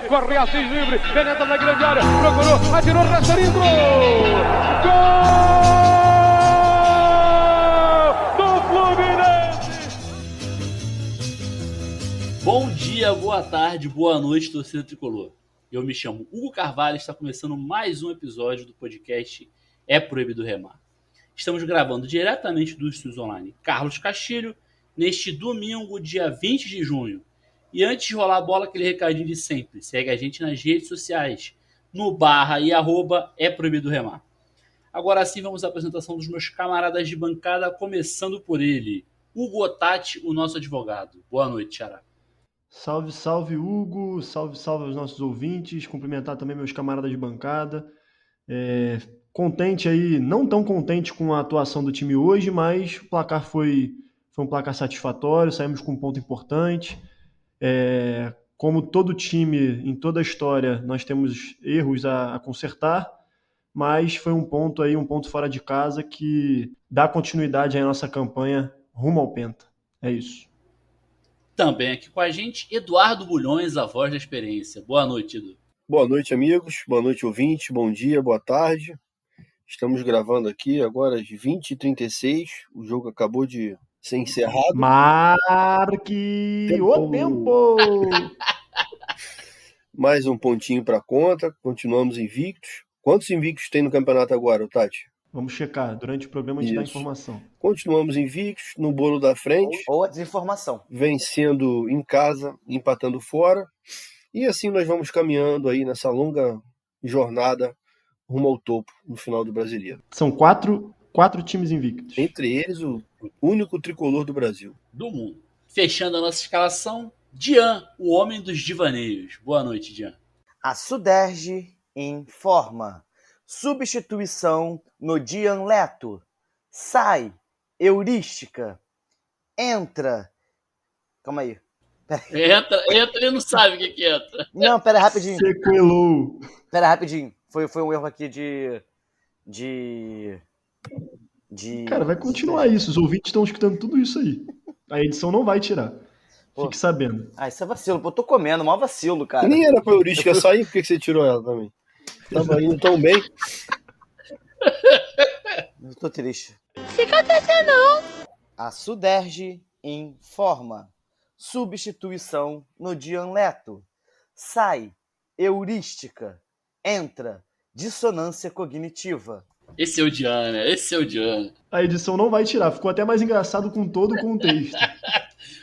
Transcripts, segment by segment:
corre Assis livre, penetra na grande área, procurou, atirou, Rasterinho, gol do Fluminense! Bom dia, boa tarde, boa noite, torcida tricolor. Eu me chamo Hugo Carvalho e está começando mais um episódio do podcast É Proibido Remar. Estamos gravando diretamente do Estúdios Online Carlos Castilho, neste domingo, dia 20 de junho. E antes de rolar a bola, aquele recadinho de sempre. Segue a gente nas redes sociais, no @ É Proibido Remar. Agora sim, vamos à apresentação dos meus camaradas de bancada, começando por ele, Hugo Otati, o nosso advogado. Boa noite, Xará. Salve, salve, Hugo. Salve, salve aos nossos ouvintes. Cumprimentar também meus camaradas de bancada. Contente aí, não tão contente com a atuação do time hoje, mas o placar foi um placar satisfatório, saímos com um ponto importante. Como todo time, em toda a história, nós temos erros a consertar, mas foi um ponto fora de casa que dá continuidade à nossa campanha rumo ao Penta. É isso. Também aqui com a gente, Eduardo Bulhões, a voz da experiência. Boa noite, Edu. Boa noite, amigos. Boa noite, ouvintes. Bom dia, boa tarde. Estamos gravando aqui agora às 20h36. O jogo acabou de ser encerrado. Marque o tempo! Mais um pontinho para conta. Continuamos invictos. Quantos invictos tem no campeonato agora, Tati? Vamos checar. Durante o programa a gente dá informação. Continuamos invictos, no bolo da frente. Ou a desinformação. Vencendo em casa, empatando fora. E assim nós vamos caminhando aí nessa longa jornada rumo ao topo no final do Brasileiro. São quatro times invictos. Entre eles, o único tricolor do Brasil. Do mundo. Fechando a nossa escalação, Dian, o homem dos divaneios. Boa noite, Dian. A Suderge informa. Substituição no Dian Leto. Sai. Heurística. Entra. Calma aí. Entra, ele não sabe o que entra. Não, pera rapidinho. Sequelou. Pera rapidinho. Foi um erro aqui de... Cara, vai continuar isso. Os ouvintes estão escutando tudo isso aí. A edição não vai tirar. Fique sabendo. Ah, isso é vacilo. Pô, eu tô comendo. Mó vacilo, cara. Nem era pra heurística sair, por que você tirou ela também? Tava indo tão bem. Eu tô triste. Fica atenção, não. A Suderge informa. Substituição no Dian Leto. Sai. Heurística. Entra. Dissonância cognitiva. Esse é o Dian, né? Esse é o Dian. A edição não vai tirar. Ficou até mais engraçado com todo o contexto.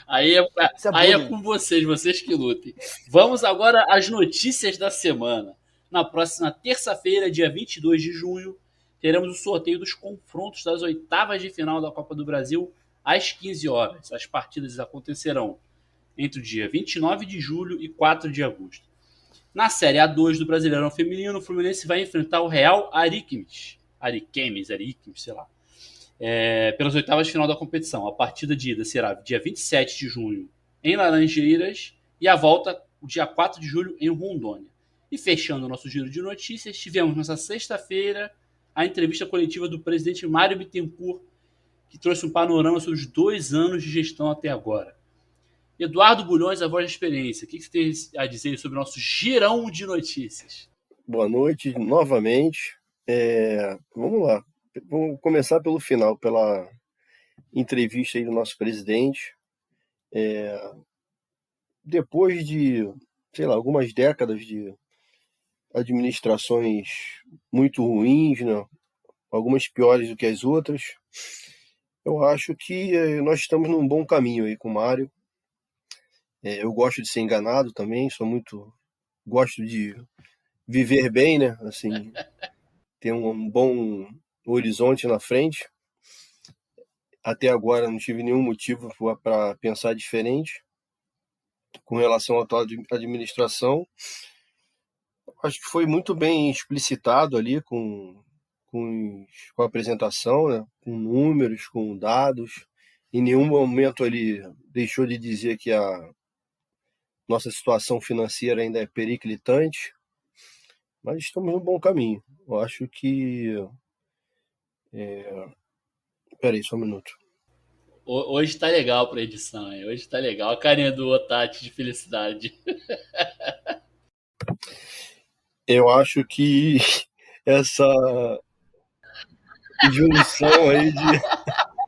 Aí é com vocês que lutem. Vamos agora às notícias da semana. Na próxima terça-feira, dia 22 de junho, teremos o sorteio dos confrontos das oitavas de final da Copa do Brasil às 15 horas. As partidas acontecerão entre o dia 29 de julho e 4 de agosto. Na Série A2 do Brasileirão Feminino, o Fluminense vai enfrentar o Real Ariquemes, sei lá, pelas oitavas de final da competição. A partida de ida será dia 27 de junho em Laranjeiras e a volta dia 4 de julho em Rondônia. E fechando o nosso giro de notícias, tivemos nessa sexta-feira a entrevista coletiva do presidente Mário Bittencourt, que trouxe um panorama sobre os 2 anos de gestão até agora. Eduardo Bulhões, a voz da experiência. O que você tem a dizer sobre o nosso girão de notícias? Boa noite novamente. Vamos lá. Vamos começar pelo final, pela entrevista aí do nosso presidente. Depois de, algumas décadas de administrações muito ruins, né? Algumas piores do que as outras, eu acho que nós estamos num bom caminho aí com o Mário. Eu gosto de ser enganado também, gosto de viver bem, né? Assim, ter um bom horizonte na frente. Até agora não tive nenhum motivo para pensar diferente com relação à atual administração. Acho que foi muito bem explicitado ali com a apresentação, né? Com números, com dados. Em nenhum momento ele deixou de dizer que a nossa situação financeira ainda é periclitante, mas estamos no bom caminho. Eu acho que... Peraí, só um minuto. Hoje tá legal pra edição, hein? Hoje tá legal. A carinha do Otati de felicidade. Eu acho que essa junção aí de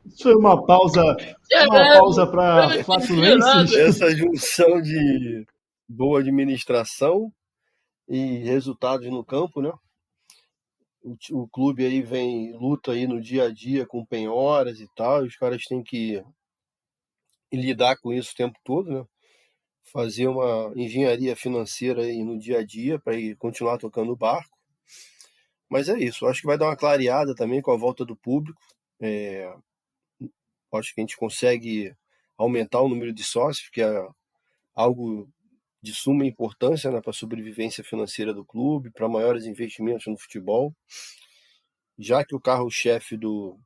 Isso foi uma Caralho, pausa eu para não entendi flatulências. nada. essa junção de boa administração e resultados no campo, né? O clube aí luta aí no dia a dia com penhoras e tal, e os caras têm que lidar com isso o tempo todo, né? Fazer uma engenharia financeira aí no dia a dia para continuar tocando o barco. Mas é isso, acho que vai dar uma clareada também com a volta do público. Acho que a gente consegue aumentar o número de sócios, que é algo de suma importância, né, para a sobrevivência financeira do clube, para maiores investimentos no futebol. Já que o carro-chefe do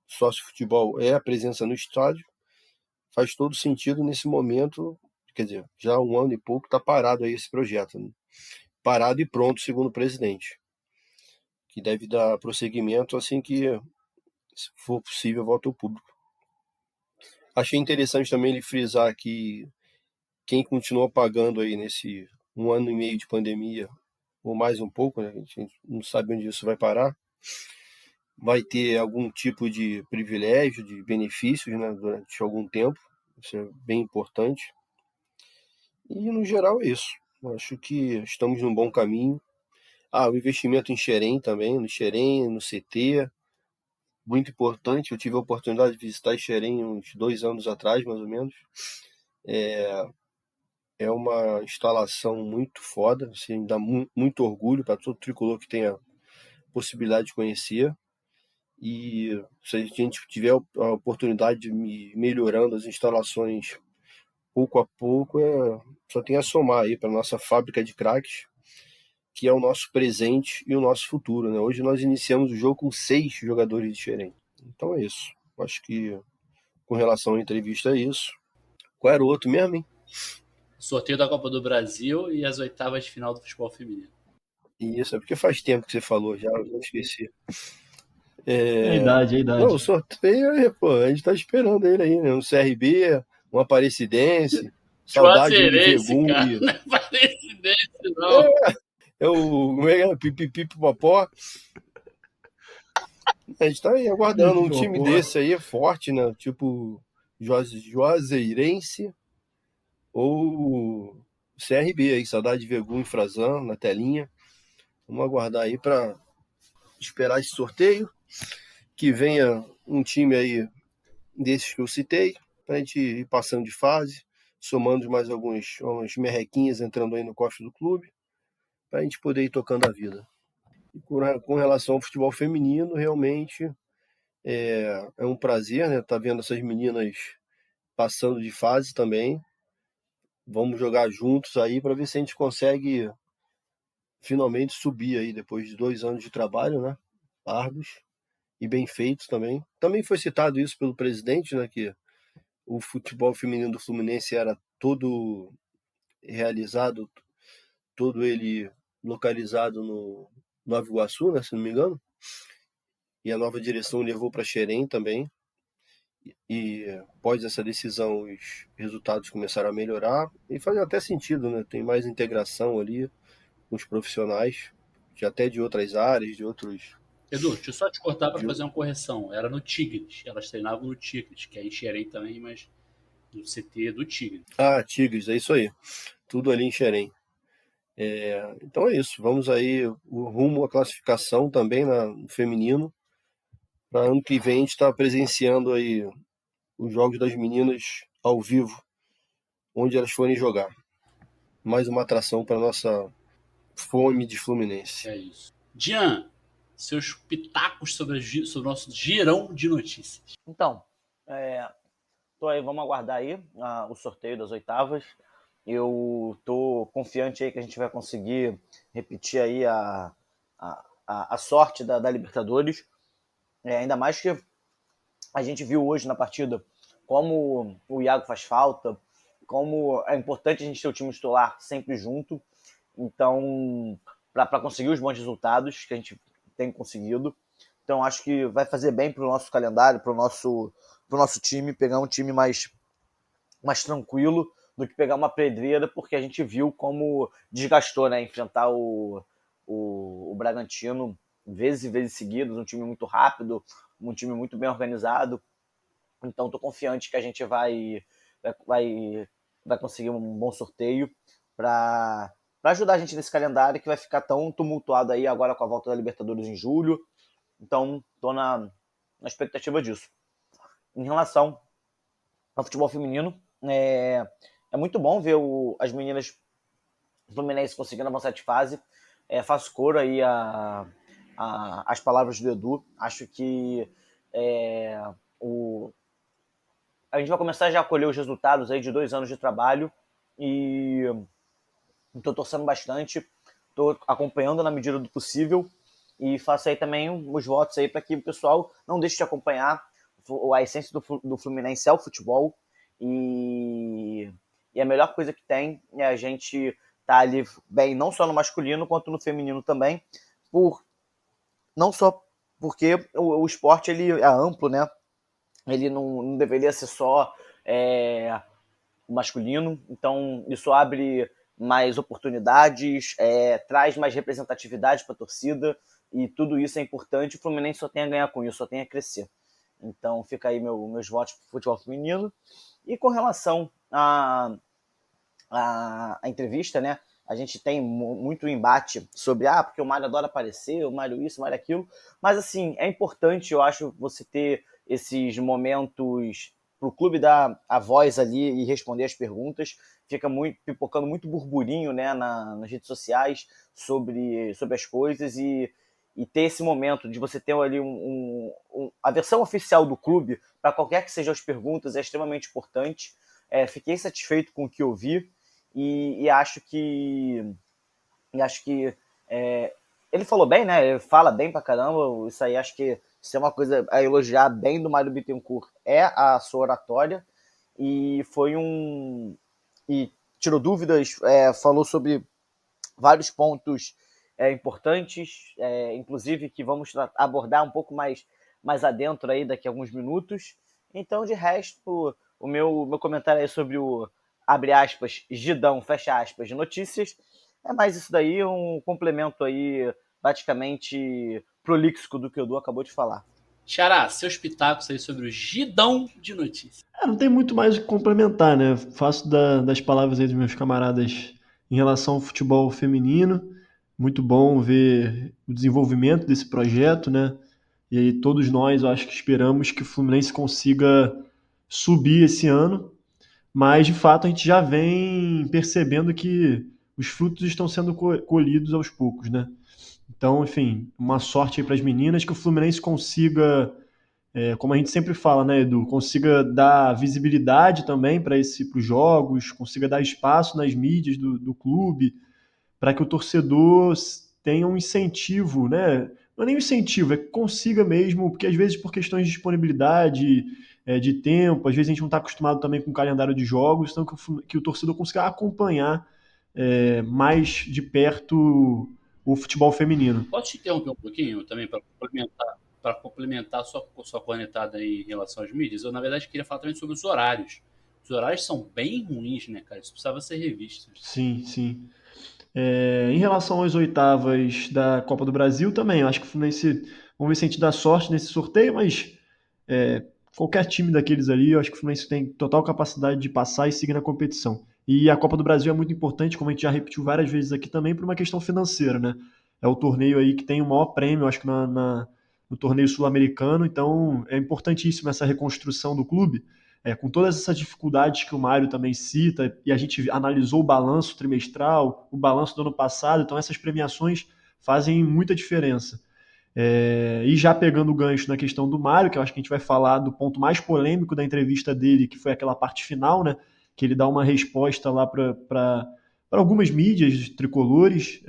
sócio futebol é a presença no estádio, faz todo sentido nesse momento, quer dizer, já há um ano e pouco está parado aí esse projeto, né? Parado e pronto, segundo o presidente, que deve dar prosseguimento assim que, se for possível, volta ao público. Achei interessante também ele frisar que quem continua pagando aí nesse 1 ano e meio de pandemia, ou mais um pouco, né? A gente não sabe onde isso vai parar, vai ter algum tipo de privilégio, de benefícios, né, durante algum tempo. Isso é bem importante. E, no geral, é isso. Acho que estamos num bom caminho. O investimento em Xerém também, no Xerém, no CT, muito importante. Eu tive a oportunidade de visitar Xerém uns 2 anos atrás, mais ou menos. É uma instalação muito foda, assim, dá muito orgulho para todo tricolor que tenha possibilidade de conhecer. E se a gente tiver a oportunidade de ir melhorando as instalações pouco a pouco, só tem a somar aí para a nossa fábrica de craques, que é o nosso presente e o nosso futuro, né? Hoje nós iniciamos o jogo com 6 jogadores diferentes. Então é isso. Acho que com relação à entrevista é isso. Qual era o outro mesmo, hein? Sorteio da Copa do Brasil e as oitavas de final do futebol feminino. Isso, é porque faz tempo que você falou, já esqueci. É a idade, é a Não, o idade. sorteio, pô, a gente tá esperando ele aí, né? Um CRB, um Aparecidense, saudade de Juazeirense, Vegum cara. e... Não é Aparecidense, não. É o pipipi popó. A gente tá aí aguardando um time desse aí, forte, né? Tipo Juazeirense ou CRB aí, saudade de Vegum e Frazan na telinha. Vamos aguardar aí para esperar esse sorteio, que venha um time aí desses que eu citei, pra gente ir passando de fase, somando mais umas merrequinhas entrando aí no cofre do clube, pra gente poder ir tocando a vida. E com relação ao futebol feminino, realmente é um prazer, né? Tá vendo essas meninas passando de fase também. Vamos jogar juntos aí para ver se a gente consegue finalmente subir aí depois de 2 anos de trabalho, né? Árduos e bem feitos também. Também foi citado isso pelo presidente, né? Que o futebol feminino do Fluminense era todo realizado, todo ele localizado no Nova Iguaçu, né? Se não me engano. E a nova direção levou para Xerém também. E após essa decisão, os resultados começaram a melhorar e faz até sentido, né? Tem mais integração ali com os profissionais, até de outras áreas, de outros. Edu, deixa eu só te cortar para fazer uma correção. Era no Tigres. Elas treinavam no Tigres, que é em Xerém também, mas no CT do Tigres. Tigres, é isso aí. Tudo ali em Xerém. Então é isso. Vamos aí o rumo à classificação também no feminino. Para ano que vem a gente estar presenciando aí os jogos das meninas ao vivo, onde elas forem jogar. Mais uma atração para nossa fome de Fluminense. É isso. Jean, seus pitacos sobre o nosso girão de notícias. Então, tô aí, vamos aguardar aí o sorteio das oitavas. Eu tô confiante aí que a gente vai conseguir repetir aí a sorte da Libertadores. Ainda mais que a gente viu hoje na partida como o Iago faz falta, como é importante a gente ter o time titular sempre junto. Então, para conseguir os bons resultados que a gente tem conseguido. Então, acho que vai fazer bem para o nosso calendário, para o nosso time, pegar um time mais tranquilo do que pegar uma pedreira, porque a gente viu como desgastou, né? Enfrentar o o Bragantino vezes e vezes seguidas, um time muito rápido, um time muito bem organizado. Então estou confiante que a gente vai conseguir um bom sorteio para ajudar a gente nesse calendário que vai ficar tão tumultuado aí agora com a volta da Libertadores em julho. Então estou na expectativa disso. Em relação ao futebol feminino, é muito bom ver as meninas Fluminense conseguindo avançar de fase. Faço coro aí as palavras do Edu. Acho que a gente vai começar já a colher os resultados aí de 2 anos de trabalho e estou torcendo bastante, estou acompanhando na medida do possível e faço aí também os votos aí para que o pessoal não deixe de acompanhar. A essência do Fluminense é o futebol e a melhor coisa que tem é a gente tá ali bem, não só no masculino, quanto no feminino também, não só porque o esporte ele é amplo, né? Ele não deveria ser só o masculino, então isso abre mais oportunidades, traz mais representatividade para a torcida, e tudo isso é importante. O Fluminense só tem a ganhar com isso, só tem a crescer. Então fica aí meus votos para o futebol feminino. E com relação à entrevista, né? A gente tem muito embate sobre porque o Mário adora aparecer, o Mário isso, o Mário aquilo. Mas assim, é importante, eu acho, você ter esses momentos para o clube dar a voz ali e responder as perguntas. Fica pipocando muito burburinho, né, nas redes sociais sobre as coisas e ter esse momento de você ter ali a versão oficial do clube para qualquer que sejam as perguntas é extremamente importante. Fiquei satisfeito com o que eu vi e acho que ele falou bem, né? Ele fala bem pra caramba. Isso aí acho que se é uma coisa a elogiar bem do Mário Bittencourt é a sua oratória, e e tirou dúvidas, falou sobre vários pontos importantes, inclusive que vamos abordar um pouco mais adentro aí daqui a alguns minutos. Então, de resto, o meu comentário aí sobre o, abre aspas, Gidão, fecha aspas, de notícias, é mais isso daí, um complemento aí praticamente prolixo do que o Edu acabou de falar. Xará, seus pitacos aí sobre o Gidão de notícias. Não tem muito mais o que complementar, né? Faço das palavras aí dos meus camaradas em relação ao futebol feminino. Muito bom ver o desenvolvimento desse projeto, né? E aí todos nós, eu acho que esperamos que o Fluminense consiga subir esse ano, mas de fato a gente já vem percebendo que os frutos estão sendo colhidos aos poucos, né? Então, enfim, uma sorte aí para as meninas, que o Fluminense consiga, como a gente sempre fala, né, Edu, consiga dar visibilidade também para os jogos, consiga dar espaço nas mídias do clube, para que o torcedor tenha um incentivo, né? Não é nem um incentivo, é que consiga mesmo, porque às vezes por questões de disponibilidade, de tempo, às vezes a gente não está acostumado também com o calendário de jogos, então que o torcedor consiga acompanhar mais de perto o futebol feminino. Posso te interromper um pouquinho também para complementar sua cornetada aí em relação às mídias? Eu, na verdade, queria falar também sobre os horários. Os horários são bem ruins, né, cara? Isso precisava ser revisto. Sim, sim. Em relação às oitavas da Copa do Brasil também, eu acho que o Fluminense, vamos ver se a gente dá sorte nesse sorteio, mas qualquer time daqueles ali, eu acho que o Fluminense tem total capacidade de passar e seguir na competição. E a Copa do Brasil é muito importante, como a gente já repetiu várias vezes aqui também, por uma questão financeira, né? É o torneio aí que tem o maior prêmio, acho que no torneio sul-americano, então é importantíssimo essa reconstrução do clube, com todas essas dificuldades que o Mário também cita, e a gente analisou o balanço trimestral, o balanço do ano passado, então essas premiações fazem muita diferença. E já pegando o gancho na questão do Mário, que eu acho que a gente vai falar do ponto mais polêmico da entrevista dele, que foi aquela parte final, né? Que ele dá uma resposta lá para algumas mídias tricolores,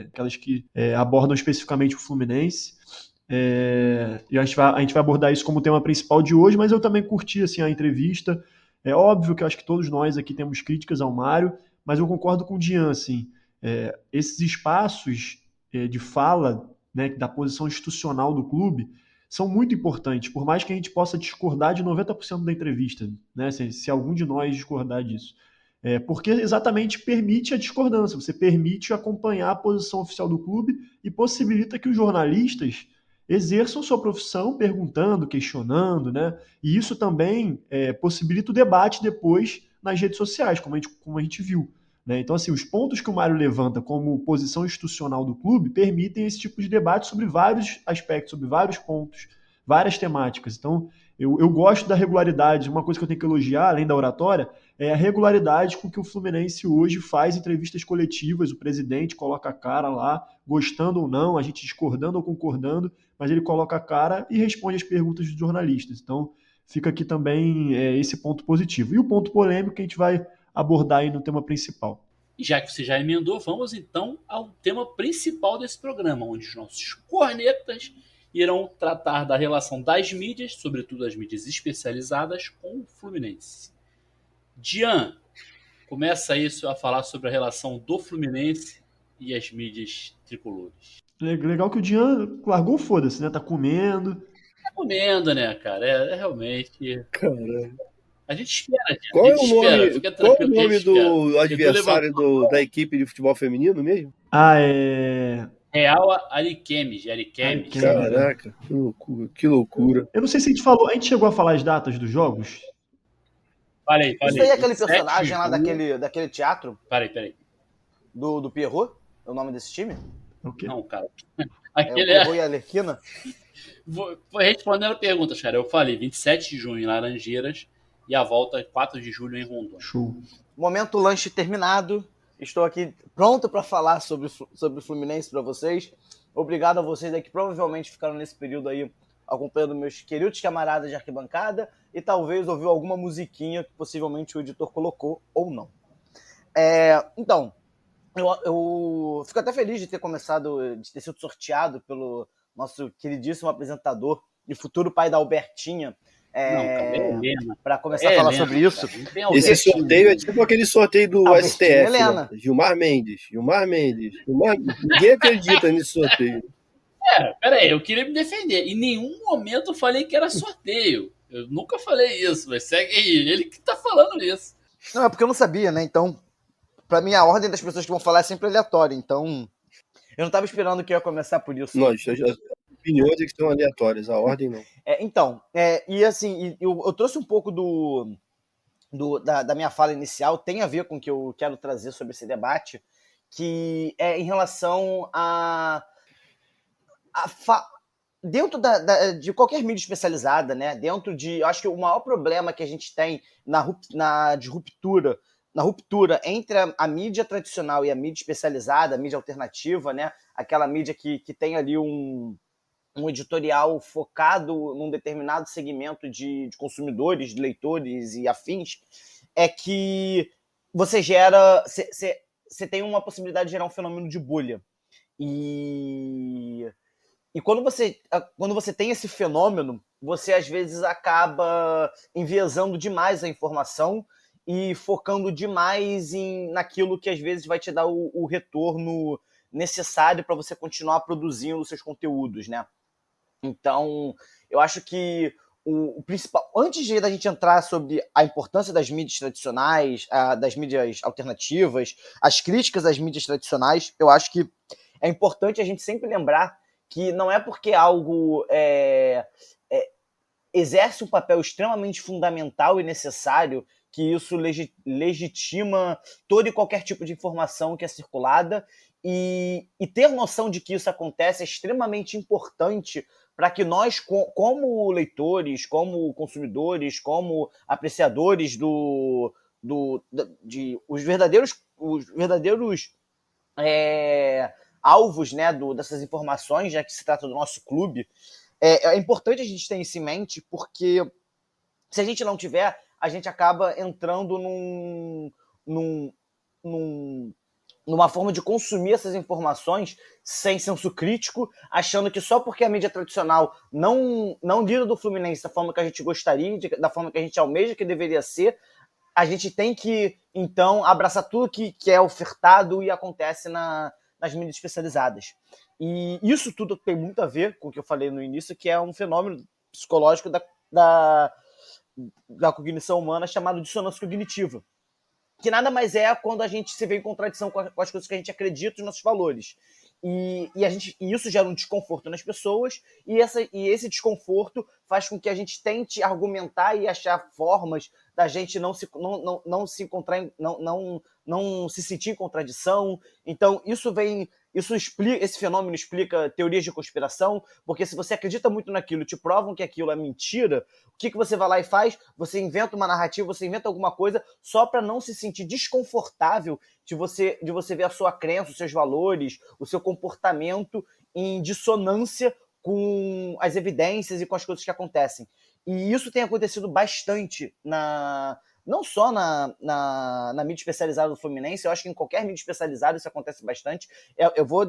aquelas que abordam especificamente o Fluminense. E a gente vai abordar isso como tema principal de hoje, mas eu também curti assim, a entrevista. É óbvio que eu acho que todos nós aqui temos críticas ao Mário, mas eu concordo com o Dian, assim, esses espaços de fala, né, da posição institucional do clube são muito importantes, por mais que a gente possa discordar de 90% da entrevista, né, se algum de nós discordar disso. porque exatamente permite a discordância, você permite acompanhar a posição oficial do clube e possibilita que os jornalistas exerçam sua profissão perguntando, questionando, né? E isso também possibilita o debate depois nas redes sociais, como a gente viu. Né? Então, assim, os pontos que o Mário levanta como posição institucional do clube permitem esse tipo de debate sobre vários aspectos, sobre vários pontos, várias temáticas. Então, eu gosto da regularidade. Uma coisa que eu tenho que elogiar, além da oratória, é a regularidade com que o Fluminense hoje faz entrevistas coletivas. O presidente coloca a cara lá, gostando ou não, a gente discordando ou concordando, mas ele coloca a cara e responde as perguntas dos jornalistas. Então, fica aqui também esse ponto positivo. E o ponto polêmico que a gente vai abordar aí no tema principal. E já que você já emendou, vamos então ao tema principal desse programa, onde os nossos cornetas irão tratar da relação das mídias, sobretudo as mídias especializadas, com o Fluminense. Dian, começa isso a falar sobre a relação do Fluminense e as mídias tricolores. Legal que o Dian largou o foda-se, né? Tá comendo. Tá comendo, né, cara? É realmente... Caramba. A gente espera, Dian. Qual A é gente o nome, espera. Fica qual é o tranquilo que a nome gente espera. do adversário Edu da equipe de futebol feminino mesmo? Real Ariquemes. Ariquemes. Caraca, que loucura. Eu não sei se a gente chegou a falar as datas dos jogos? Falei. Isso aí é aquele 27 personagem lá de julho. daquele teatro Peraí. do Pierrot? É o nome desse time? O quê? Não, cara. O Aquele Pierrot e a Arlequina? Foi respondendo a pergunta, cara. Eu falei 27 de junho em Laranjeiras e a volta 4 de julho em Rondônia. Show. Momento lanche terminado. Estou aqui pronto para falar sobre o Fluminense para vocês. Obrigado a vocês aí que provavelmente ficaram nesse período aí acompanhando meus queridos camaradas de arquibancada e talvez ouviu alguma musiquinha que possivelmente o editor colocou ou não. Então, eu fico até feliz de ter sido sorteado pelo nosso queridíssimo apresentador e futuro pai da Albertinha, para começar a falar sobre isso. Esse sorteio é tipo aquele sorteio do STF, né? Gilmar Mendes. Ninguém acredita nesse sorteio. Peraí, eu queria me defender. Em nenhum momento eu falei que era sorteio. Eu nunca falei isso, mas segue aí. Ele que tá falando isso. Não, é porque eu não sabia, né? Então, pra mim, a ordem das pessoas que vão falar é sempre aleatória. Então, eu não tava esperando que eu ia começar por isso. Não, as opiniões é que são aleatórias, a ordem não. E assim, eu trouxe um pouco da minha fala inicial, tem a ver com o que eu quero trazer sobre esse debate, que é em relação dentro de qualquer mídia especializada, né? Eu acho que o maior problema que a gente tem na ruptura entre a mídia tradicional e a mídia especializada, a mídia alternativa, né? Aquela mídia que tem ali um editorial focado num determinado segmento de consumidores, de leitores e afins, é que você tem uma possibilidade de gerar um fenômeno de bolha. E quando você tem esse fenômeno, você às vezes acaba enviesando demais a informação e focando demais naquilo que às vezes vai te dar o retorno necessário para você continuar produzindo os seus conteúdos, né? Então, eu acho que o principal, antes da gente entrar sobre a importância das mídias tradicionais, das mídias alternativas, as críticas às mídias tradicionais, eu acho que é importante a gente sempre lembrar que não é porque algo exerce um papel extremamente fundamental e necessário que isso legitima todo e qualquer tipo de informação que é circulada, e ter noção de que isso acontece é extremamente importante para que nós, como leitores, como consumidores, como apreciadores os verdadeiros alvos, né, dessas informações, já que se trata do nosso clube, é importante a gente ter isso em mente, porque se a gente não tiver, a gente acaba entrando numa forma de consumir essas informações sem senso crítico, achando que só porque a mídia tradicional não lida do Fluminense da forma que a gente gostaria, da forma que a gente almeja que deveria ser, a gente tem que, então, abraçar tudo que é ofertado e acontece nas mídias especializadas. E isso tudo tem muito a ver com o que eu falei no início, que é um fenômeno psicológico da cognição humana chamado dissonância cognitiva. que nada mais é quando a gente se vê em contradição com as coisas que a gente acredita, os nossos valores. E isso gera um desconforto nas pessoas, e esse desconforto faz com que a gente tente argumentar e achar formas da gente não se encontrar, não se sentir em contradição. Então, esse fenômeno explica teorias de conspiração, porque se você acredita muito naquilo, te provam que aquilo é mentira, o que você vai lá e faz? Você inventa uma narrativa, você inventa alguma coisa só para não se sentir desconfortável de você ver a sua crença, os seus valores, o seu comportamento em dissonância com as evidências e com as coisas que acontecem. E isso tem acontecido bastante não só na mídia especializada do Fluminense, eu acho que em qualquer mídia especializada isso acontece bastante. Eu vou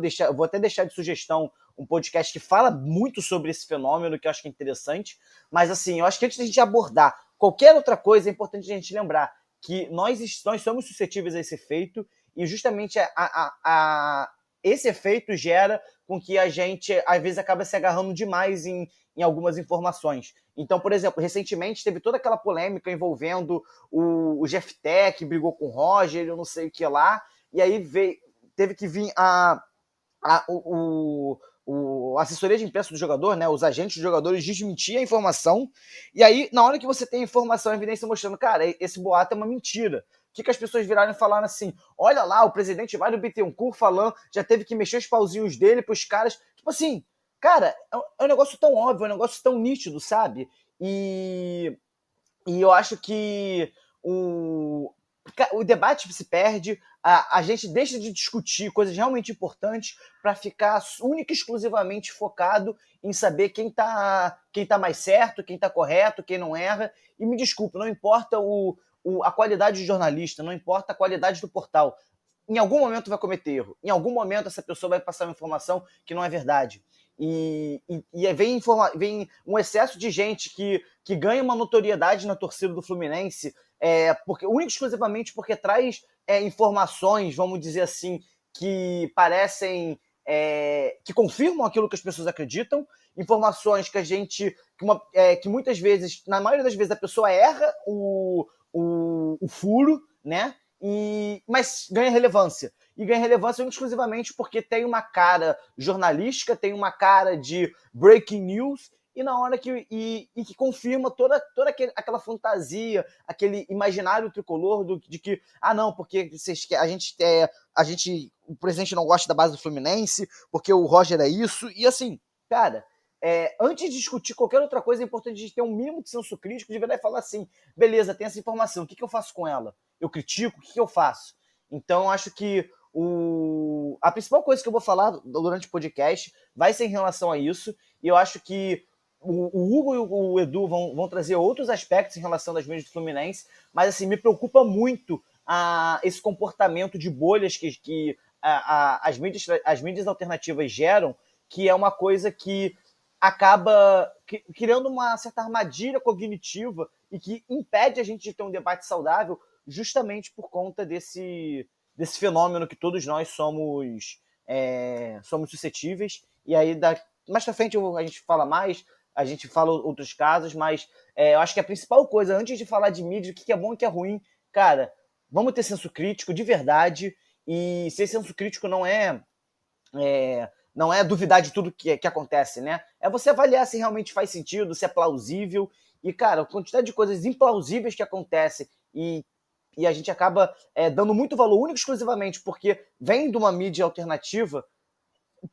até deixar de sugestão um podcast que fala muito sobre esse fenômeno, que eu acho que é interessante. Mas, assim, eu acho que antes de a gente abordar qualquer outra coisa, é importante a gente lembrar que nós somos suscetíveis a esse efeito, e justamente esse efeito gera com que a gente, às vezes, acaba se agarrando demais em algumas informações. Então, por exemplo, recentemente teve toda aquela polêmica envolvendo o Jeff Tech, brigou com o Roger, eu não sei o que lá, e aí teve que vir a assessoria de imprensa do jogador, né, os agentes dos jogadores desmentir a informação, e aí, na hora que você tem informação e evidência mostrando, cara, esse boato é uma mentira, o que as pessoas viraram e falaram assim, olha lá, o presidente Mário Bittencourt falando, já teve que mexer os pauzinhos dele pros caras, tipo assim, cara, é um negócio tão óbvio, é um negócio tão nítido, sabe? E eu acho que o debate se perde, a gente deixa de discutir coisas realmente importantes para ficar única e exclusivamente focado em saber quem tá mais certo, quem tá correto, quem não erra. E me desculpe, não importa a qualidade do jornalista, não importa a qualidade do portal. Em algum momento vai cometer erro. Em algum momento essa pessoa vai passar uma informação que não é verdade. E vem um excesso de gente que ganha uma notoriedade na torcida do Fluminense única e exclusivamente porque traz informações, vamos dizer assim, que parecem que confirmam aquilo que as pessoas acreditam, informações que muitas vezes, na maioria das vezes, a pessoa erra o furo, né? Mas ganha relevância. E ganha relevância exclusivamente porque tem uma cara jornalística, tem uma cara de breaking news, e na hora que confirma toda aquela fantasia, aquele imaginário tricolor de que, não, porque o presidente não gosta da base do Fluminense, porque o Roger é isso, e assim, cara, antes de discutir qualquer outra coisa, é importante a gente ter um mínimo de senso crítico, de verdade falar assim, beleza, tem essa informação, o que eu faço com ela? Eu critico, o que eu faço? Então, acho que a principal coisa que eu vou falar durante o podcast vai ser em relação a isso, e eu acho que o Hugo e o Edu vão trazer outros aspectos em relação das mídias do Fluminense, mas assim, me preocupa muito esse comportamento de bolhas que as mídias alternativas geram, que é uma coisa que acaba criando uma certa armadilha cognitiva e que impede a gente de ter um debate saudável, justamente por conta desse fenômeno que todos nós somos suscetíveis. E aí, mais pra frente, a gente fala mais, a gente fala outros casos, mas eu acho que a principal coisa, antes de falar de mídia, o que é bom e o que é ruim, cara, vamos ter senso crítico de verdade, e se esse senso crítico não é duvidar de tudo que acontece, né? É você avaliar se realmente faz sentido, se é plausível. E, cara, a quantidade de coisas implausíveis que acontece e a gente acaba dando muito valor único e exclusivamente porque vem de uma mídia alternativa,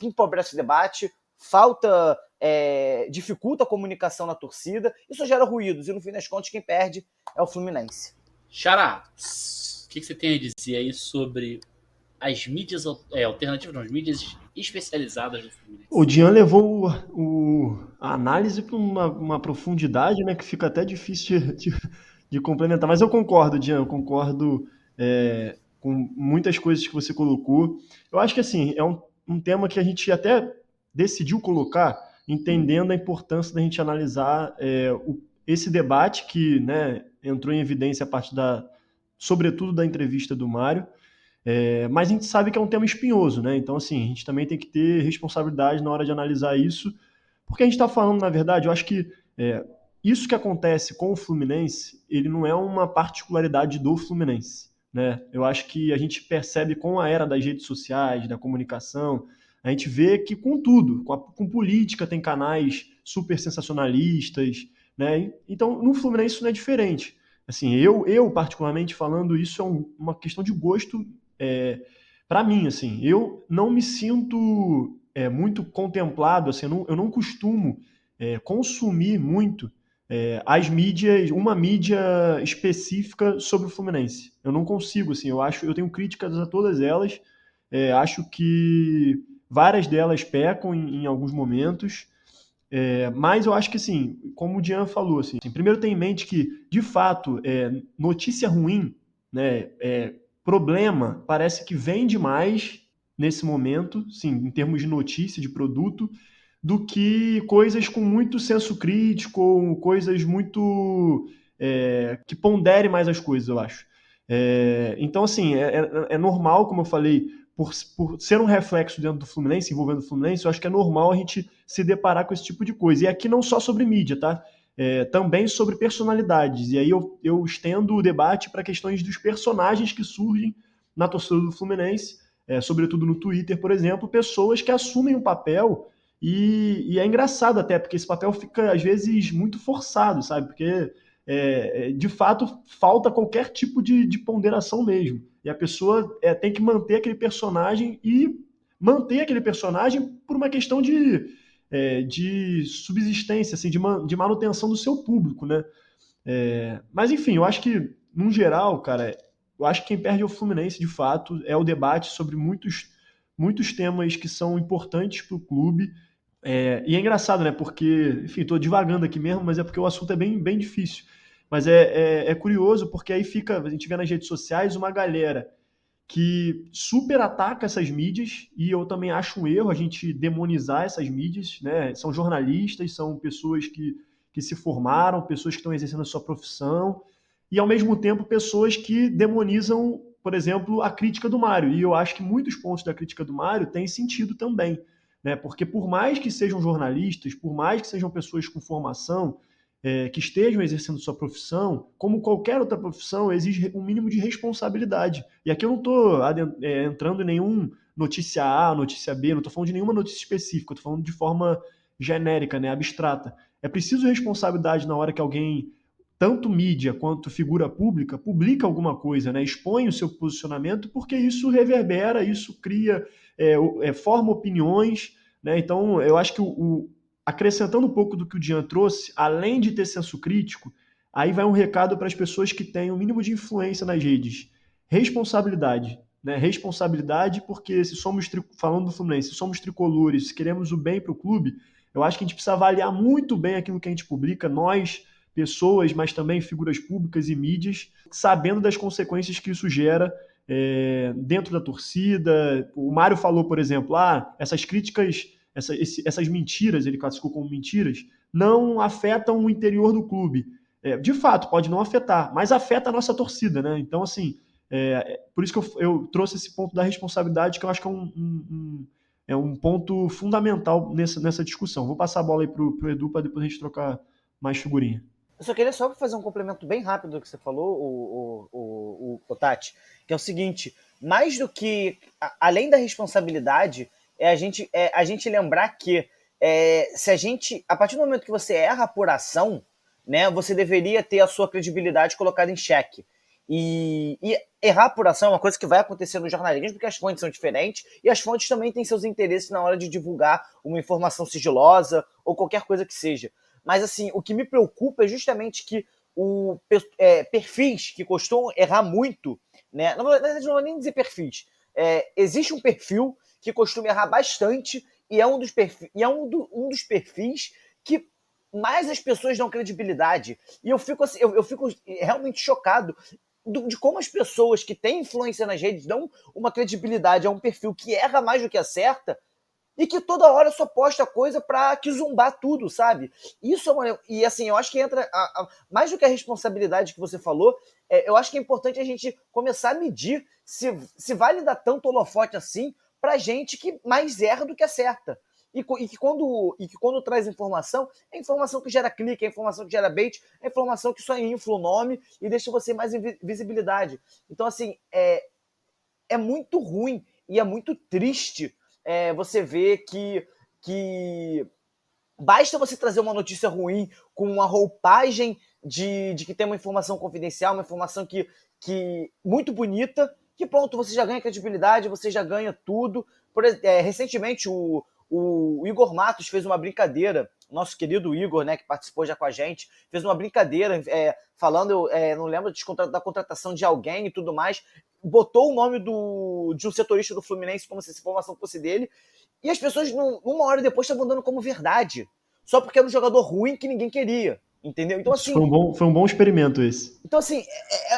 empobrece o debate, dificulta a comunicação na torcida, isso gera ruídos, e no fim das contas quem perde é o Fluminense. Xará, o que você tem a dizer aí sobre as mídias alternativas, não, as mídias especializadas do Fluminense? O Dian levou a análise para uma profundidade, né, que fica até difícil de complementar. Mas eu concordo, Dian, eu concordo com muitas coisas que você colocou. Eu acho que assim, é um tema que a gente até decidiu colocar, entendendo a importância da gente analisar esse debate que, né, entrou em evidência a partir sobretudo da entrevista do Mário. Mas a gente sabe que é um tema espinhoso, né? Então, assim, a gente também tem que ter responsabilidade na hora de analisar isso, porque a gente está falando, na verdade, eu acho que isso que acontece com o Fluminense, ele não é uma particularidade do Fluminense, né? Eu acho que a gente percebe com a era das redes sociais, da comunicação, a gente vê que com tudo, com política tem canais super sensacionalistas, né? Então, no Fluminense isso não é diferente. Assim, eu particularmente falando, isso é uma questão de gosto para mim, assim. Eu não me sinto muito contemplado, assim, eu não costumo consumir muito as mídias, uma mídia específica sobre o Fluminense. Eu não consigo, assim, eu tenho críticas a todas elas, acho que várias delas pecam em alguns momentos, mas eu acho que, assim, como o Dian falou, assim, primeiro tem em mente que, de fato, notícia ruim, né, problema, parece que vende mais nesse momento, sim, em termos de notícia, de produto, do que coisas com muito senso crítico ou coisas muito que ponderem mais as coisas, eu acho. Então, assim, é normal, como eu falei, por ser um reflexo dentro do Fluminense, envolvendo o Fluminense, eu acho que é normal a gente se deparar com esse tipo de coisa. E aqui não só sobre mídia, tá? Também sobre personalidades. E aí eu estendo o debate para questões dos personagens que surgem na torcida do Fluminense, sobretudo no Twitter, por exemplo, pessoas que assumem um papel e é engraçado até, porque esse papel fica, às vezes, muito forçado, sabe? Porque, de fato, falta qualquer tipo de ponderação mesmo. E a pessoa tem que manter aquele personagem e manter aquele personagem por uma questão de subsistência, assim, de manutenção do seu público, né? Mas, enfim, eu acho que, num geral, cara, eu acho que quem perde é o Fluminense, de fato, é o debate sobre muitos temas que são importantes para o clube. E é engraçado, né? Porque, enfim, estou divagando aqui mesmo, mas é porque o assunto é bem, bem difícil. Mas é curioso, porque aí a gente vê nas redes sociais uma galera que super ataca essas mídias, e eu também acho um erro a gente demonizar essas mídias, né? São jornalistas, são pessoas que se formaram, pessoas que estão exercendo a sua profissão, e ao mesmo tempo pessoas que demonizam, por exemplo, a crítica do Mário. E eu acho que muitos pontos da crítica do Mário têm sentido também, né? Porque por mais que sejam jornalistas, por mais que sejam pessoas com formação, que estejam exercendo sua profissão, como qualquer outra profissão, exige um mínimo de responsabilidade. E aqui eu não estou entrando em nenhum notícia A, notícia B, não estou falando de nenhuma notícia específica, estou falando de forma genérica, né, abstrata. É preciso responsabilidade na hora que alguém, tanto mídia quanto figura pública, publica alguma coisa, né, expõe o seu posicionamento, porque isso reverbera, isso cria, forma opiniões, né? Então eu acho que acrescentando um pouco do que o Dian trouxe, além de ter senso crítico, aí vai um recado para as pessoas que têm o mínimo de influência nas redes. Responsabilidade. Né? Responsabilidade, porque se somos, falando do Fluminense, se somos tricolores, se queremos o bem para o clube, eu acho que a gente precisa avaliar muito bem aquilo que a gente publica, nós, pessoas, mas também figuras públicas e mídias, sabendo das consequências que isso gera dentro da torcida. O Mário falou, por exemplo, essas críticas, essas mentiras, ele classificou como mentiras, não afetam o interior do clube. De fato, pode não afetar, mas afeta a nossa torcida, né? Então, assim, por isso que eu trouxe esse ponto da responsabilidade, que eu acho que é um ponto fundamental nessa discussão. Vou passar a bola aí pro Edu para depois a gente trocar mais figurinha. Eu só queria fazer um complemento bem rápido do que você falou, o Tati, que é o seguinte: mais do que, além da responsabilidade, a gente lembrar que se a gente, a partir do momento que você erra por ação, né, você deveria ter a sua credibilidade colocada em xeque. E errar por ação é uma coisa que vai acontecer no jornalismo, porque as fontes são diferentes, e as fontes também têm seus interesses na hora de divulgar uma informação sigilosa ou qualquer coisa que seja. Mas, assim, o que me preocupa é justamente que perfis que costumam errar muito, né? Na verdade, não vou nem dizer perfis. Existe um perfil que costuma errar bastante e é um dos perfis que mais as pessoas dão credibilidade. E eu fico realmente chocado de como as pessoas que têm influência nas redes dão uma credibilidade a um perfil que erra mais do que acerta, e que toda hora só posta coisa pra que zumbar tudo, sabe? Isso e assim, eu acho que entra mais do que a responsabilidade que você falou, eu acho que é importante a gente começar a medir se vale dar tanto holofote assim pra gente que mais erra do que acerta. e que quando traz informação, é informação que gera clique, é informação que gera bait, é informação que só infla o nome e deixa você mais em visibilidade. Então, assim, é muito ruim e é muito triste você ver que basta você trazer uma notícia ruim com uma roupagem de que tem uma informação confidencial, uma informação que muito bonita, que pronto, você já ganha credibilidade, você já ganha tudo. Recentemente, o Igor Matos fez uma brincadeira, nosso querido Igor, né, que participou já com a gente, fez uma brincadeira falando, não lembro da contratação de alguém e tudo mais, botou o nome de um setorista do Fluminense como se essa informação fosse dele, e as pessoas, uma hora depois, estavam dando como verdade, só porque era um jogador ruim que ninguém queria. Entendeu? Então, assim. Foi um bom experimento esse. Então, assim,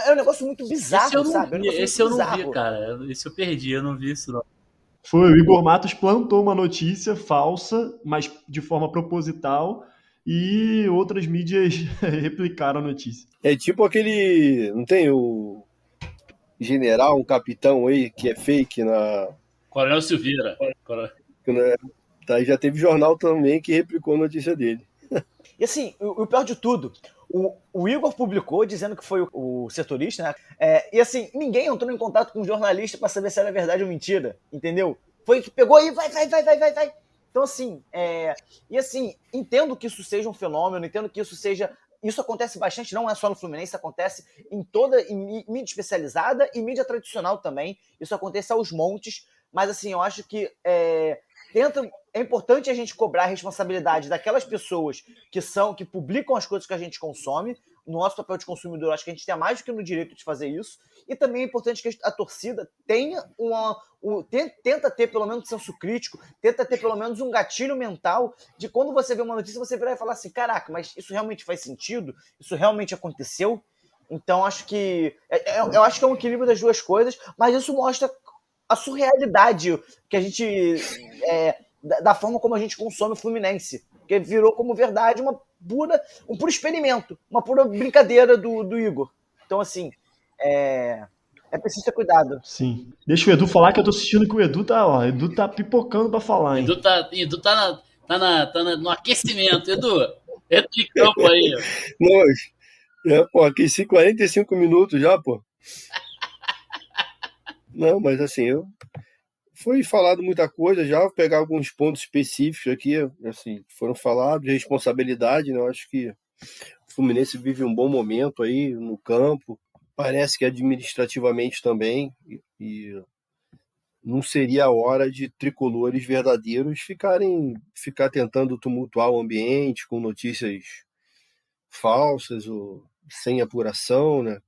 é um negócio muito bizarro, sabe? Esse eu não vi, cara. Esse eu perdi, eu não vi isso, não. Foi, o Igor Matos plantou uma notícia falsa, mas de forma proposital, e outras mídias replicaram a notícia. É tipo aquele. Não tem o general, um capitão aí que é fake na. Coronel Silveira. Tá, já teve jornal também que replicou a notícia dele. E assim, o pior de tudo, o Igor publicou dizendo que foi o setorista, né? E assim, ninguém entrou em contato com o jornalista para saber se era verdade ou mentira, entendeu? Foi que pegou e vai. Então assim, e assim, entendo que isso seja um fenômeno, entendo que isso acontece bastante, não é só no Fluminense, acontece em mídia especializada e mídia tradicional também, isso acontece aos montes, mas assim, eu acho que é importante a gente cobrar a responsabilidade daquelas pessoas que publicam as coisas que a gente consome. No nosso papel de consumidor, acho que a gente tem mais do que no direito de fazer isso. E também é importante que a torcida tenha tenta ter pelo menos um senso crítico, tenta ter pelo menos um gatilho mental de quando você vê uma notícia, você virar e falar assim, caraca, mas isso realmente faz sentido? Isso realmente aconteceu? Então, acho que eu acho que é um equilíbrio das duas coisas, mas isso mostra a surrealidade que a gente da forma como a gente consome o Fluminense, que virou como verdade um puro experimento, uma pura brincadeira do Igor. Então, assim, é preciso ter cuidado. Sim. Deixa o Edu falar, que eu tô assistindo que o Edu tá pipocando pra falar, hein? Edu tá no aquecimento. Edu, entra de campo aí. Não, aqueci 45 minutos já, pô. Não, mas assim, foi falado muita coisa já, vou pegar alguns pontos específicos aqui, assim, foram falados, responsabilidade, né? Eu acho que o Fluminense vive um bom momento aí no campo, parece que administrativamente também, e não seria a hora de tricolores verdadeiros ficar tentando tumultuar o ambiente com notícias falsas ou sem apuração, né?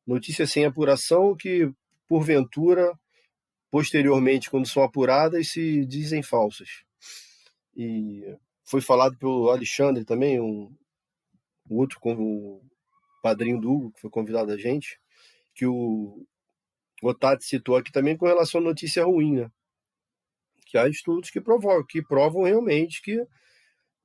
Notícias sem apuração que, porventura, posteriormente, quando são apuradas, se dizem falsas. E foi falado pelo Alexandre também, um outro o padrinho do Hugo, que foi convidado a gente, que o Otati citou aqui também com relação à notícia ruim, né? Que há estudos que provam realmente que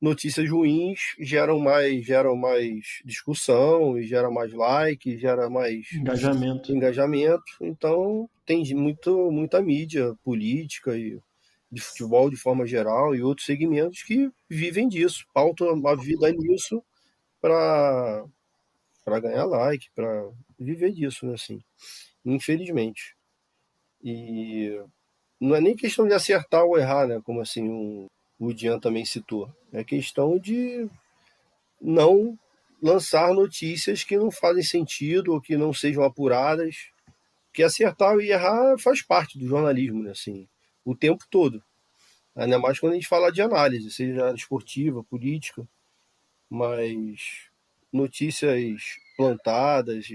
notícias ruins geram mais discussão, e geram mais like, gera mais engajamento. Então tem muita mídia política e de futebol de forma geral e outros segmentos que vivem disso, pautam a vida nisso para ganhar like, para viver disso, né, assim, infelizmente. E não é nem questão de acertar ou errar, né, como assim o Dian também citou. É questão de não lançar notícias que não fazem sentido ou que não sejam apuradas. Porque acertar e errar faz parte do jornalismo, né? Assim, o tempo todo. Ainda mais quando a gente fala de análise, seja esportiva, política. Mas notícias plantadas,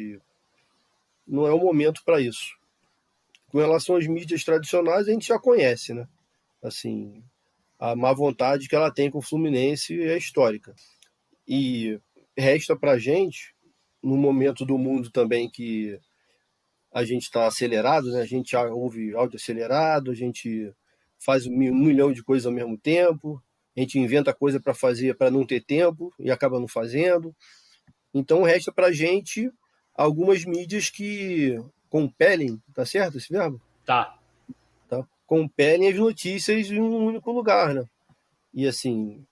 não é o momento para isso. Com relação às mídias tradicionais, a gente já conhece, né? Assim, a má vontade que ela tem com o Fluminense é histórica. E resta para a gente, no momento do mundo também que a gente está acelerado, né? A gente ouve áudio acelerado, a gente faz 1.000.000 de coisas ao mesmo tempo, a gente inventa coisa para fazer para não ter tempo e acaba não fazendo. Então resta para a gente algumas mídias que compelem, tá certo esse verbo? Tá. compelem as notícias em um único lugar, né? E assim,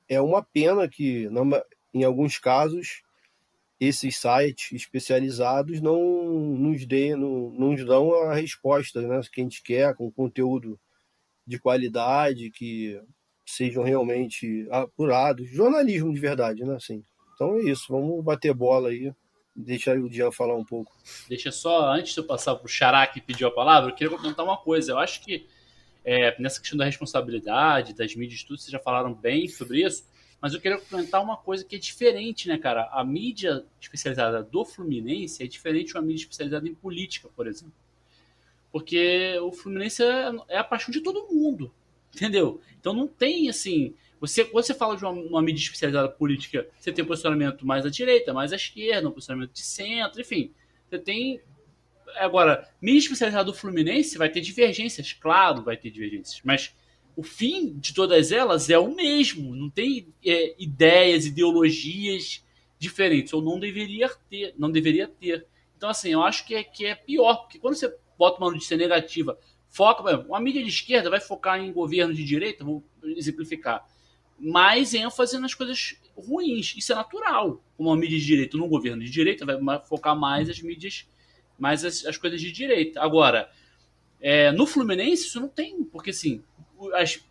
é uma pena que, em alguns casos, esses sites especializados não nos dão a resposta, né, que a gente quer, com conteúdo de qualidade, que sejam realmente apurados. Jornalismo de verdade, né? Assim. Então é isso, vamos bater bola aí. Deixa o Jean falar um pouco. Deixa só, antes de eu passar pro Xará que pediu a palavra, eu queria comentar uma coisa. Eu acho que nessa questão da responsabilidade, das mídias, tudo, vocês já falaram bem sobre isso, mas eu queria comentar uma coisa que é diferente, né, cara? A mídia especializada do Fluminense é diferente de uma mídia especializada em política, por exemplo. Porque o Fluminense é a paixão de todo mundo, entendeu? Então não tem, assim... Quando você fala de uma mídia especializada política, você tem um posicionamento mais à direita, mais à esquerda, um posicionamento de centro, enfim. Você tem... Agora, mídia especializada do Fluminense vai ter divergências, claro, vai ter divergências, mas o fim de todas elas é o mesmo. Não tem ideias, ideologias diferentes, ou não deveria ter, não deveria ter. Então, assim, eu acho que é pior, porque quando você bota uma notícia negativa, foca, uma mídia de esquerda vai focar em governo de direita, vou exemplificar, mais ênfase nas coisas ruins. Isso é natural. Como uma mídia de direita num governo de direita, vai focar mais as mídias, mais as coisas de direita. Agora, no Fluminense, isso não tem, porque assim,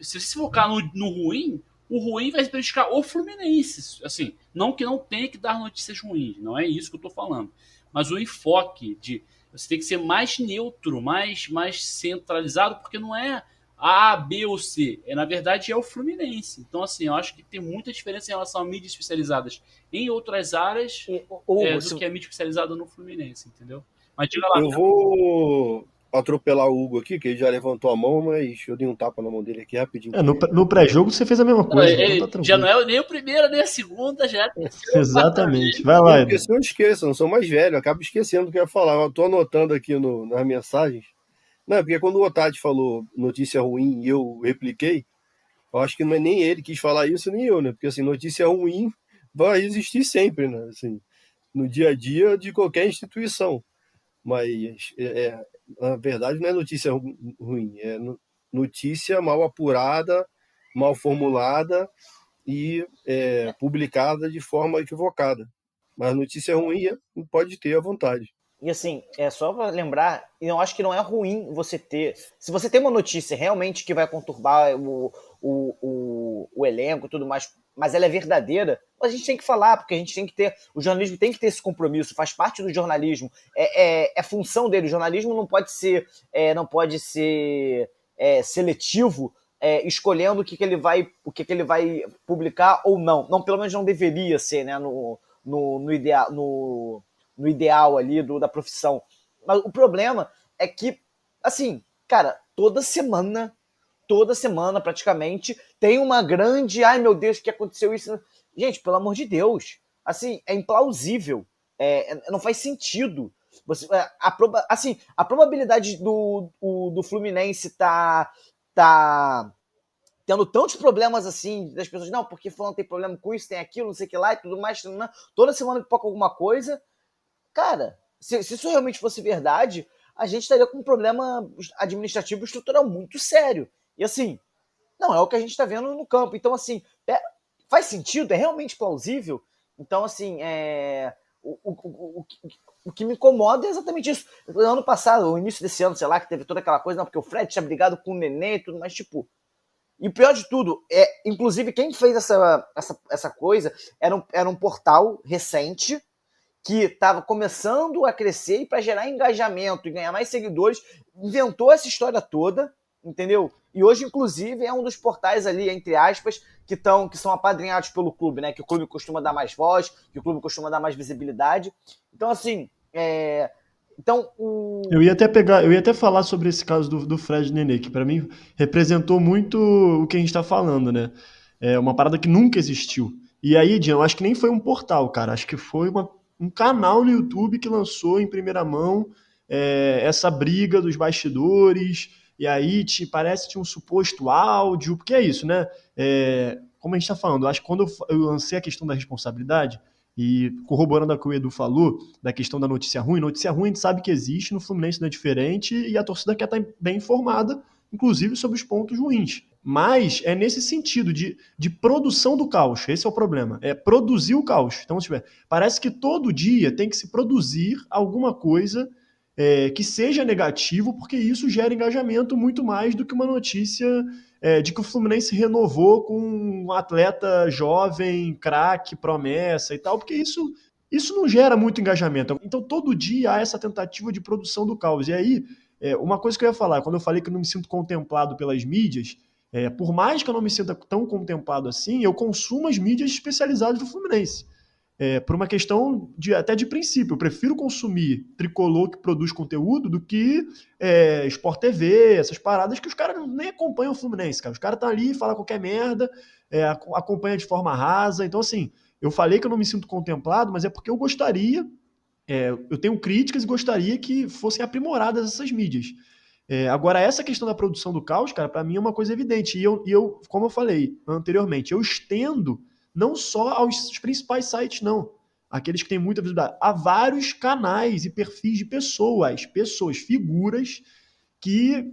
se você focar no ruim, o ruim vai prejudicar o Fluminense. Assim, não que não tenha que dar notícias ruins, não é isso que eu tô falando. Mas o enfoque de você tem que ser mais neutro, mais centralizado, porque não é A, B ou C. Na verdade, é o Fluminense. Então, assim, eu acho que tem muita diferença em relação a mídias especializadas em outras áreas do que a mídia especializada no Fluminense, entendeu? Mas diga lá. Eu vou atropelar o Hugo aqui, que ele já levantou a mão, mas eu dei um tapa na mão dele aqui rapidinho. No pré-jogo você fez a mesma coisa, então tá Já tranquilo. não é nem o primeiro, nem a segunda, já é a terceira. Exatamente. Vai lá, Porque Edu. se eu esqueço, eu sou mais velho, eu acabo esquecendo o que eu ia falar. Eu tô anotando aqui nas mensagens. Não, porque quando o Otávio falou notícia ruim e eu repliquei, eu acho que não é nem ele que quis falar isso, nem eu, né? Porque assim, notícia ruim vai existir sempre, né? Assim, no dia a dia de qualquer instituição. Mas, na verdade, não é notícia ruim, é notícia mal apurada, mal formulada e publicada de forma equivocada. Mas notícia ruim pode ter à vontade. E assim, é só pra lembrar, eu acho que não é ruim você ter. Se você tem uma notícia realmente que vai conturbar o elenco e tudo mais, mas ela é verdadeira, a gente tem que falar, porque a gente tem que ter. O jornalismo tem que ter esse compromisso, faz parte do jornalismo. É função dele. O jornalismo não pode ser, seletivo, escolhendo o que ele vai publicar ou não. Não, pelo menos não deveria ser, né? No ideal ali da profissão. Mas o problema é que, assim, cara, toda semana praticamente tem uma grande, ai meu Deus, o que aconteceu isso? Gente, pelo amor de Deus, assim, é implausível, não faz sentido. A probabilidade do Fluminense tá tendo tantos problemas assim, das pessoas, não, porque fulano tem problema com isso, tem aquilo, não sei o que lá e tudo mais, toda semana pipoca alguma coisa. Cara, se isso realmente fosse verdade, a gente estaria com um problema administrativo estrutural muito sério. E assim, não é o que a gente está vendo no campo. Então, assim, faz sentido? É realmente plausível? Então, assim, o que me incomoda é exatamente isso. No ano passado, o início desse ano, sei lá, que teve toda aquela coisa, não, porque o Fred tinha brigado com o Nenê e tudo mais, tipo... E o pior de tudo, inclusive, quem fez essa coisa era um portal recente, que estava começando a crescer e para gerar engajamento e ganhar mais seguidores, inventou essa história toda, entendeu? E hoje, inclusive, é um dos portais ali, entre aspas, que são apadrinhados pelo clube, né? Que o clube costuma dar mais voz, que o clube costuma dar mais visibilidade. Então, assim, Eu ia até falar sobre esse caso do Fred Nenê, que para mim representou muito o que a gente tá falando, né? É uma parada que nunca existiu. E aí, Dian, eu acho que nem foi um portal, cara. Acho que foi um canal no YouTube que lançou em primeira mão essa briga dos bastidores, e aí parece que tinha um suposto áudio, porque é isso, né? Como a gente está falando, acho que quando eu lancei a questão da responsabilidade, e corroborando o que o Edu falou, da questão da notícia ruim a gente sabe que existe, no Fluminense não é diferente, e a torcida quer estar bem informada, inclusive sobre os pontos ruins. Mas é nesse sentido de produção do caos. Esse é o problema. É produzir o caos. Então, parece que todo dia tem que se produzir alguma coisa que seja negativo, porque isso gera engajamento muito mais do que uma notícia de que o Fluminense renovou com um atleta jovem, craque, promessa e tal, porque isso não gera muito engajamento. Então, todo dia há essa tentativa de produção do caos. E aí, uma coisa que eu ia falar, quando eu falei que eu não me sinto contemplado pelas mídias, por mais que eu não me sinta tão contemplado assim, eu consumo as mídias especializadas do Fluminense. Por uma questão até de princípio. Eu prefiro consumir tricolor que produz conteúdo do que Sport TV, essas paradas que os caras nem acompanham o Fluminense, cara. Os caras estão ali, falam qualquer merda, acompanham de forma rasa. Então, assim, eu falei que eu não me sinto contemplado, mas é porque eu gostaria, eu tenho críticas e gostaria que fossem aprimoradas essas mídias. Agora, essa questão da produção do caos, cara, para mim é uma coisa evidente. E eu, como eu falei anteriormente, eu estendo não só aos principais sites, não. Aqueles que têm muita visibilidade. Há vários canais e perfis de pessoas, figuras que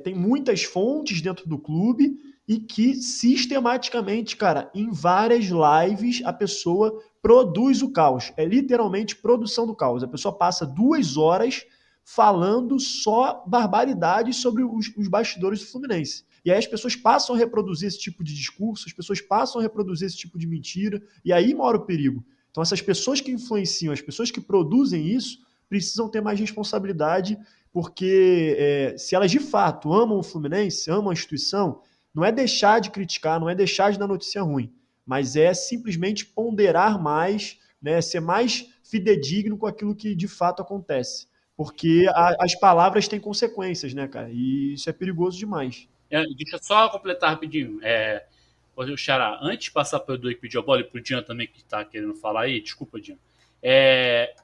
têm muitas fontes dentro do clube e que sistematicamente, cara, em várias lives a pessoa produz o caos. É literalmente produção do caos. A pessoa passa 2 horas falando só barbaridades sobre os bastidores do Fluminense. E aí as pessoas passam a reproduzir esse tipo de discurso, as pessoas passam a reproduzir esse tipo de mentira, e aí mora o perigo. Então essas pessoas que influenciam, as pessoas que produzem isso, precisam ter mais responsabilidade, porque se elas de fato amam o Fluminense, amam a instituição, não é deixar de criticar, não é deixar de dar notícia ruim, mas é simplesmente ponderar mais, né, ser mais fidedigno com aquilo que de fato acontece. Porque as palavras têm consequências, né, cara? E isso é perigoso demais. Deixa eu só completar rapidinho. O Xará, antes de passar para o Edu e pedir a bola, e para o Dian também que está querendo falar aí, desculpa, Dian.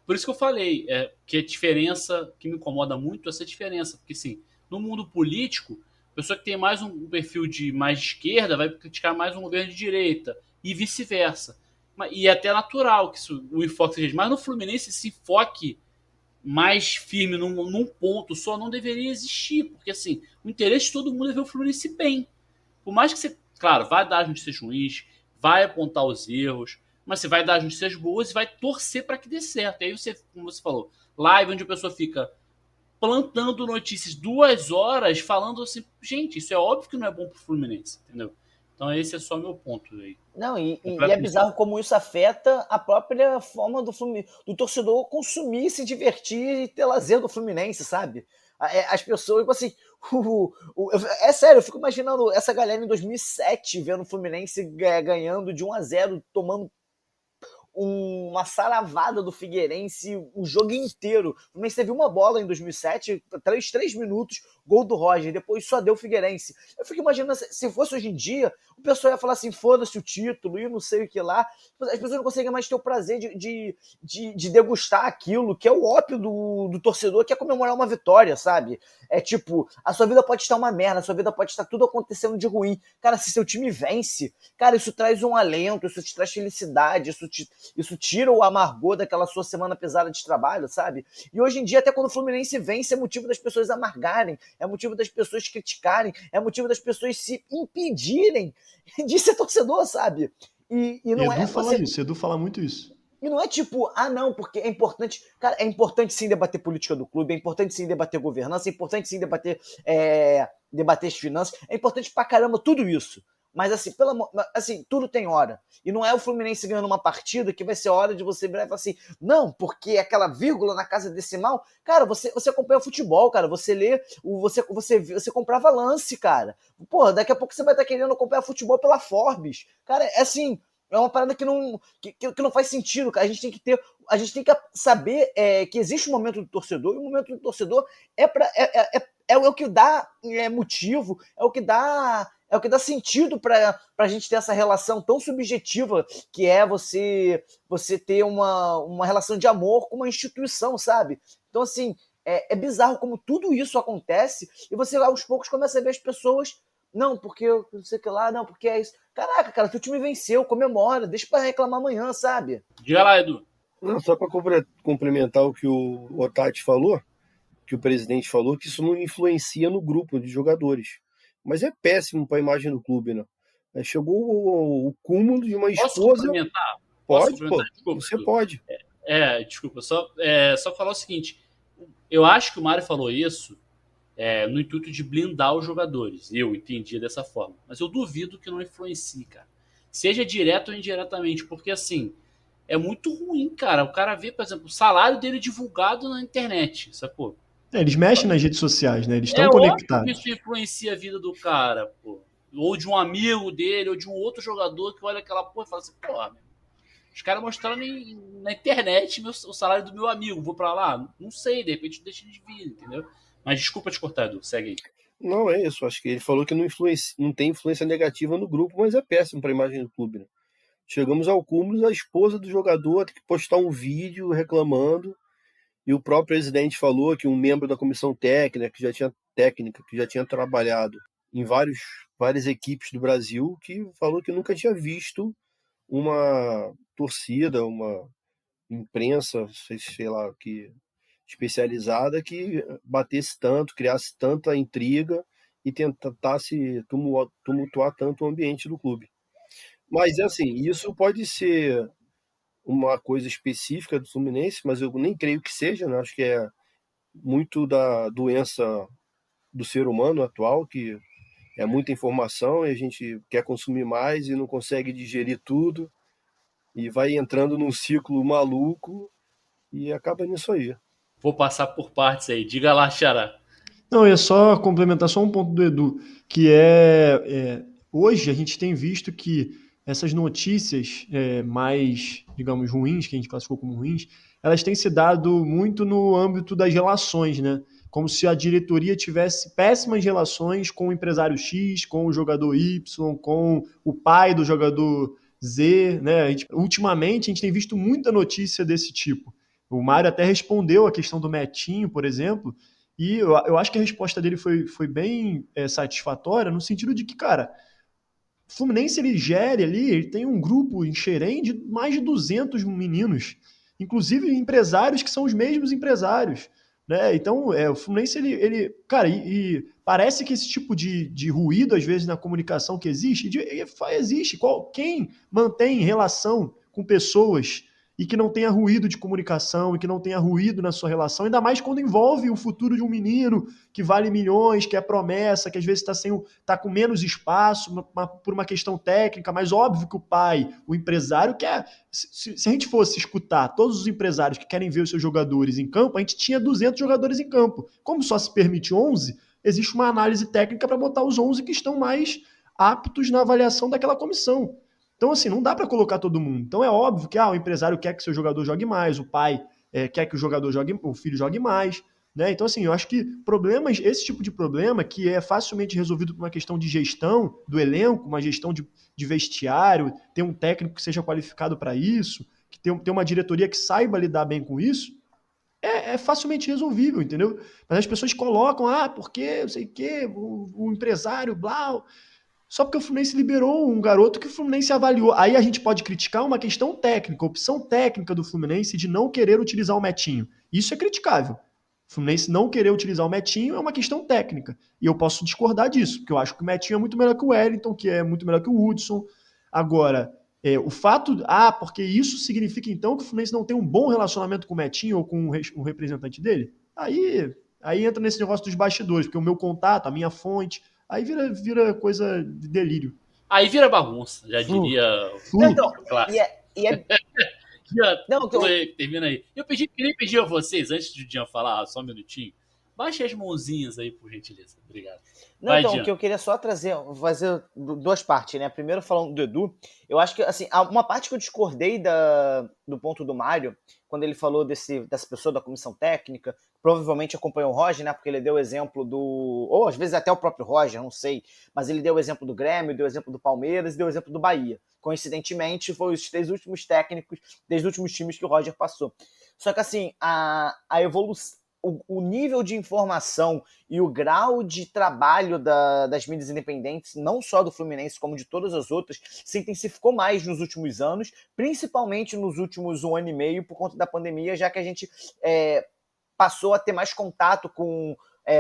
Por isso que eu falei que a diferença, que me incomoda muito, é essa diferença. Porque, assim, no mundo político, a pessoa que tem mais um perfil de mais esquerda vai criticar mais um governo de direita, e vice-versa. E é até natural que o enfoque seja. Mas no Fluminense, esse enfoque mais firme num ponto só não deveria existir, porque assim, o interesse de todo mundo é ver o Fluminense bem. Por mais que você, claro, vai dar as notícias ruins, vai apontar os erros, mas você vai dar as notícias boas e vai torcer para que dê certo. E aí você, como você falou, live onde a pessoa fica plantando notícias 2 horas, falando assim, gente, isso é óbvio que não é bom pro Fluminense, entendeu? Então esse é só o meu ponto aí. Não, e é bizarro como isso afeta a própria forma do torcedor consumir, se divertir e ter lazer do Fluminense, sabe? As pessoas, tipo assim, é sério, eu fico imaginando essa galera em 2007 vendo o Fluminense ganhando de 1-0, tomando uma saravada do Figueirense o jogo inteiro. O Fluminense teve uma bola em 2007, 3 minutos, gol do Roger, depois só deu o Figueirense. Eu fico imaginando, se fosse hoje em dia, o pessoal ia falar assim, foda-se o título, e não sei o que lá. As pessoas não conseguem mais ter o prazer de degustar aquilo, que é o ópio do torcedor, que é comemorar uma vitória, sabe? É tipo, a sua vida pode estar uma merda, a sua vida pode estar tudo acontecendo de ruim. Cara, se seu time vence, cara, isso traz um alento, isso te traz felicidade, isso tira o amargor daquela sua semana pesada de trabalho, sabe? E hoje em dia, até quando o Fluminense vence, é motivo das pessoas amargarem, é motivo das pessoas criticarem, é motivo das pessoas se impedirem de ser torcedor, sabe? E não Edu fala isso, Edu fala muito isso. E não é tipo, não, porque é importante. Cara, é importante sim debater política do clube, é importante sim debater governança, é importante sim debater as finanças, é importante pra caramba tudo isso. Mas assim, tudo tem hora. E não é o Fluminense ganhando uma partida que vai ser hora de você virar e falar assim, não, porque aquela vírgula na casa decimal, cara, você acompanha o futebol, cara, você lê, você comprava lance, cara. Porra, daqui a pouco você vai estar querendo acompanhar futebol pela Forbes. Cara, é assim, é uma parada que não faz sentido, cara. A gente tem que saber que existe um momento do torcedor, e o momento do torcedor é o que dá motivo, é o que dá sentido para a gente ter essa relação tão subjetiva que é você ter uma relação de amor com uma instituição, sabe? Então, assim, é bizarro como tudo isso acontece e você, aos poucos, começa a ver as pessoas, não, porque eu não sei o que lá, não, porque é isso. Caraca, cara, teu time venceu, comemora, deixa para reclamar amanhã, sabe? Diga lá, Edu. Não, só para complementar o que o Otati falou, que o presidente falou, que isso não influencia no grupo de jogadores. Mas é péssimo para a imagem do clube, né? Chegou o cúmulo de uma Posso esposa. complementar? Posso Pode, complementar? pô. Desculpa, Você Edu. pode. Desculpa, só falar o seguinte. Eu acho que o Mário falou isso no intuito de blindar os jogadores. Eu entendi dessa forma. Mas eu duvido que não influencie, cara. Seja direto ou indiretamente. Porque, assim, é muito ruim, cara. O cara vê, por exemplo, o salário dele divulgado na internet, sacou? Eles mexem nas redes sociais, né? Eles É estão óbvio que conectados. isso influencia a vida do cara, pô. Ou de um amigo dele, ou de um outro jogador que olha aquela porra e fala assim, porra, meu, os caras mostrando na internet o salário do meu amigo, vou pra lá? Não sei, de repente deixa de vir, entendeu? Mas desculpa te cortar, Edu, segue aí. Não é isso. Acho que ele falou que não tem influência negativa no grupo, mas é péssimo para a imagem do clube, né? Chegamos ao cúmulo, a esposa do jogador tem que postar um vídeo reclamando, e o próprio presidente falou que um membro da comissão técnica que já tinha trabalhado em várias equipes do Brasil, que falou que nunca tinha visto uma torcida, uma imprensa, sei lá, que especializada que batesse tanto, criasse tanta intriga e tentasse tumultuar tanto o ambiente do clube. Mas, assim, isso pode ser uma coisa específica do Fluminense, mas eu nem creio que seja, né? Acho que é muito da doença do ser humano atual, que é muita informação e a gente quer consumir mais e não consegue digerir tudo e vai entrando num ciclo maluco e acaba nisso aí. Vou passar por partes aí. Diga lá, Xará. Não, é só complementar só um ponto do Edu, que hoje a gente tem visto que essas notícias mais, digamos, ruins, que a gente classificou como ruins, elas têm se dado muito no âmbito das relações, né? Como se a diretoria tivesse péssimas relações com o empresário X, com o jogador Y, com o pai do jogador Z, né? Ultimamente a gente tem visto muita notícia desse tipo. O Mário até respondeu a questão do Metinho, por exemplo, e eu acho que a resposta dele foi bem satisfatória, no sentido de que, cara, o Fluminense ele gere ali, ele tem um grupo em Xerém de mais de 200 meninos, inclusive empresários que são os mesmos empresários. Né? Então, o Fluminense, cara, e parece que esse tipo de ruído, às vezes, na comunicação que existe, existe. Quem mantém relação com pessoas e que não tenha ruído de comunicação e que não tenha ruído na sua relação, ainda mais quando envolve o futuro de um menino que vale milhões, que é promessa, que às vezes está com menos espaço por uma questão técnica, mas óbvio que o pai, o empresário, quer. Se a gente fosse escutar todos os empresários que querem ver os seus jogadores em campo, a gente tinha 200 jogadores em campo. Como só se permite 11, existe uma análise técnica para botar os 11 que estão mais aptos na avaliação daquela comissão. Então, assim, não dá para colocar todo mundo. Então, é óbvio que o empresário quer que seu jogador jogue mais, o pai quer que o filho jogue mais. Né? Então, assim, eu acho que esse tipo de problema, que é facilmente resolvido por uma questão de gestão do elenco, uma gestão de vestiário, ter um técnico que seja qualificado para isso, que ter uma diretoria que saiba lidar bem com isso, é facilmente resolvível, entendeu? Mas as pessoas colocam, porque, não sei o quê, o empresário, blá, só porque o Fluminense liberou um garoto que o Fluminense avaliou. Aí a gente pode criticar uma questão técnica, a opção técnica do Fluminense de não querer utilizar o Metinho. Isso é criticável. O Fluminense não querer utilizar o Metinho é uma questão técnica. E eu posso discordar disso, porque eu acho que o Metinho é muito melhor que o Wellington, que é muito melhor que o Hudson. Agora, o fato... porque isso significa então que o Fluminense não tem um bom relacionamento com o Metinho ou com o representante dele? Aí entra nesse negócio dos bastidores, porque o meu contato, a minha fonte... Aí vira coisa de delírio. Aí vira bagunça, já diria. Então, Termina aí. Queria pedir a vocês, antes de Dian falar, só um minutinho, baixe as mãozinhas aí, por gentileza. Obrigado. Não, então, o que eu queria só fazer duas partes, né? Primeiro, falando do Edu, eu acho que, assim, uma parte que eu discordei do ponto do Mário, quando ele falou dessa pessoa da comissão técnica, provavelmente acompanhou o Roger, né? Porque ele deu o exemplo ou às vezes até o próprio Roger, não sei, mas ele deu o exemplo do Grêmio, deu o exemplo do Palmeiras e deu o exemplo do Bahia. Coincidentemente, foi os 3 últimos técnicos dos últimos times que o Roger passou. Só que, assim, a evolução, o nível de informação e o grau de trabalho das mídias independentes, não só do Fluminense, como de todas as outras, se intensificou mais nos últimos anos, principalmente nos últimos 1 ano e meio, por conta da pandemia, já que a gente passou a ter mais contato com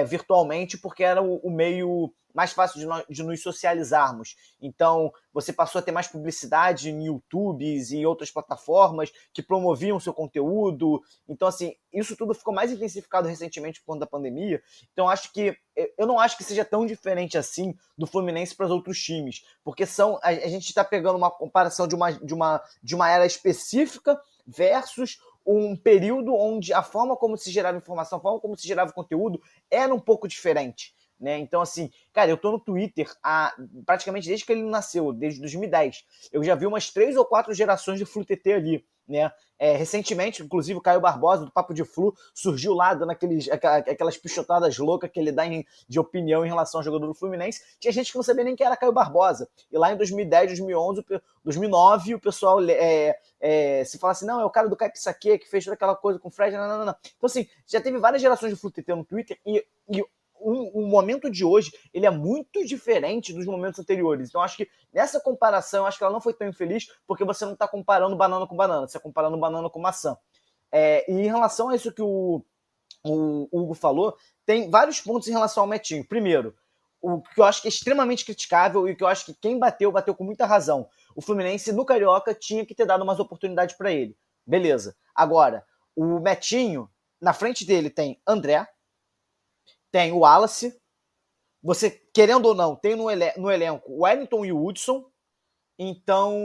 virtualmente, porque era o meio mais fácil de nos socializarmos. Então, você passou a ter mais publicidade em YouTubes e outras plataformas que promoviam seu conteúdo. Então, assim, isso tudo ficou mais intensificado recentemente por conta da pandemia. Então, eu não acho que seja tão diferente assim do Fluminense para os outros times, porque a gente está pegando uma comparação de uma era específica versus um período onde a forma como se gerava informação, a forma como se gerava conteúdo era um pouco diferente. Né? Então, assim, cara, eu tô no Twitter praticamente desde que ele nasceu, desde 2010. Eu já vi umas 3 ou 4 gerações de FluTT ali, né? Recentemente, inclusive, o Caio Barbosa, do Papo de Flu, surgiu lá, dando aquelas pichotadas loucas que ele dá de opinião em relação ao jogador do Fluminense. Tinha gente que não sabia nem quem era Caio Barbosa. E lá em 2010, 2011, 2009, o pessoal se fala assim, não, é o cara do Caipsaque que fez toda aquela coisa com o Fred, não. Então, assim, já teve várias gerações de FluTT no Twitter e o momento de hoje, ele é muito diferente dos momentos anteriores. Então, acho que nessa comparação, acho que ela não foi tão infeliz, porque você não está comparando banana com banana, você está comparando banana com maçã. E em relação a isso que o Hugo falou, tem vários pontos em relação ao Metinho. Primeiro, o que eu acho que é extremamente criticável e que eu acho que quem bateu com muita razão. O Fluminense, no Carioca, tinha que ter dado umas oportunidades para ele. Beleza. Agora, o Metinho, na frente dele tem André, tem o Wallace, você, querendo ou não, tem no elenco o Wellington e o Hudson, então,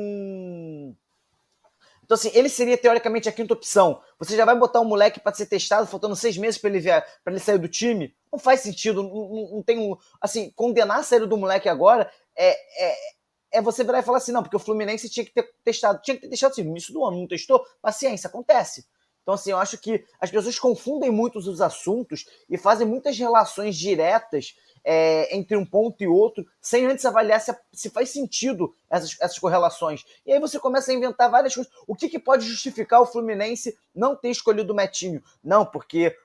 assim, ele seria teoricamente a quinta opção. Você já vai botar um moleque para ser testado, faltando 6 meses para ele sair do time? Não faz sentido, não tem assim, condenar a saída do moleque agora é você virar e falar assim, não, porque o Fluminense tinha que ter testado assim, no início do ano, não testou? Paciência, acontece. Então, assim, eu acho que as pessoas confundem muito os assuntos e fazem muitas relações diretas entre um ponto e outro, sem antes avaliar se faz sentido essas correlações. E aí você começa a inventar várias coisas. O que pode justificar o Fluminense não ter escolhido o Metinho? Não, porque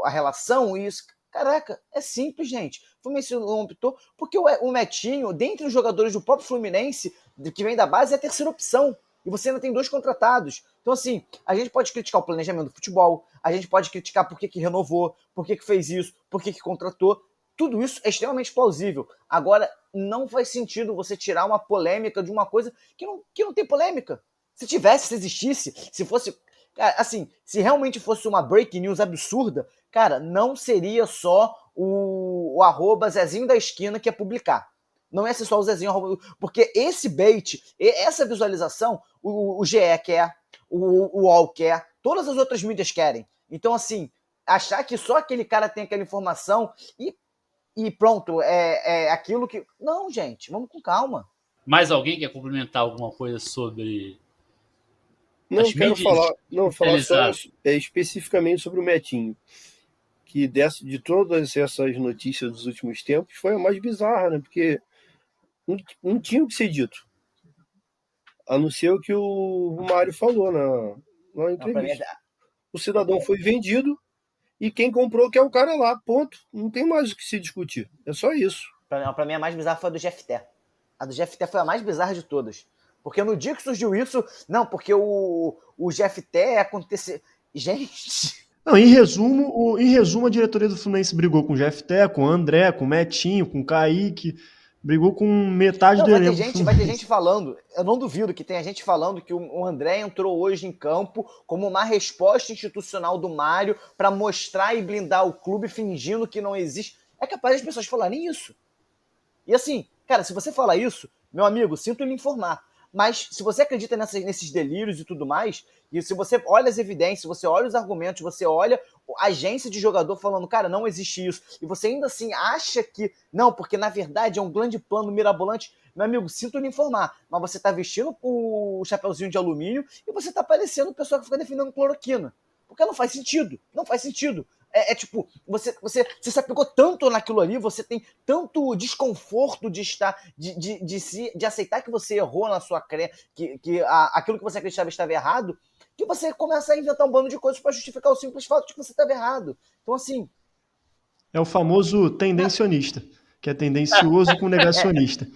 a relação e isso... Caraca, é simples, gente. O Fluminense não optou porque o Metinho, dentre os jogadores do próprio Fluminense, que vem da base, é a terceira opção. E você ainda tem 2 contratados. Então, assim, a gente pode criticar o planejamento do futebol, a gente pode criticar por que renovou, por que fez isso, por que contratou. Tudo isso é extremamente plausível. Agora, não faz sentido você tirar uma polêmica de uma coisa que não tem polêmica. Se existisse, se fosse... Cara, assim, se realmente fosse uma break news absurda, cara, não seria só o @Zezinho da Esquina que ia publicar. Não ia ser só o Zezinho, porque esse bait, essa visualização, o GE quer, o UOL quer, todas as outras mídias querem. Então, assim, achar que só aquele cara tem aquela informação e pronto, é aquilo que... Não, gente, vamos com calma. Mais alguém quer complementar alguma coisa sobre... Não, quero falar só especificamente sobre o Metinho, que de todas essas notícias dos últimos tempos foi a mais bizarra, né? Porque não tinha o que ser dito. A não ser o que o Mário falou na entrevista. O cidadão foi vendido e quem comprou que é o cara lá, ponto. Não tem mais o que se discutir. É só isso. Pra mim, a mais bizarra foi a do GFT. A do GFT foi a mais bizarra de todas. Porque no dia que surgiu isso, não, porque o GFT aconteceu... Gente... Não, em resumo, a diretoria do Fluminense brigou com o GFT, com o André, com o Metinho, com o Kaique, brigou com metade do elenco. Vai ter gente falando, eu não duvido que tenha gente falando que o André entrou hoje em campo como uma resposta institucional do Mário para mostrar e blindar o clube fingindo que não existe. É capaz das pessoas falarem isso. E assim, cara, se você falar isso, meu amigo, sinto lhe informar. Mas se você acredita nesses delírios e tudo mais, e se você olha as evidências, você olha os argumentos, você olha a agência de jogador falando, cara, não existe isso, e você ainda assim acha que, não, porque na verdade é um grande plano mirabolante, meu amigo, sinto lhe informar, mas você tá vestindo o chapeuzinho de alumínio e você tá parecendo o pessoal que fica defendendo cloroquina. Porque não faz sentido, não faz sentido. Tipo, você se apegou tanto naquilo ali, você tem tanto desconforto de estar, de aceitar que você errou na sua crença, que aquilo que você acreditava estava errado, que você começa a inventar um bando de coisas para justificar o simples fato de que você estava errado. Então, assim... É o famoso tendencionista, que é tendencioso com negacionista.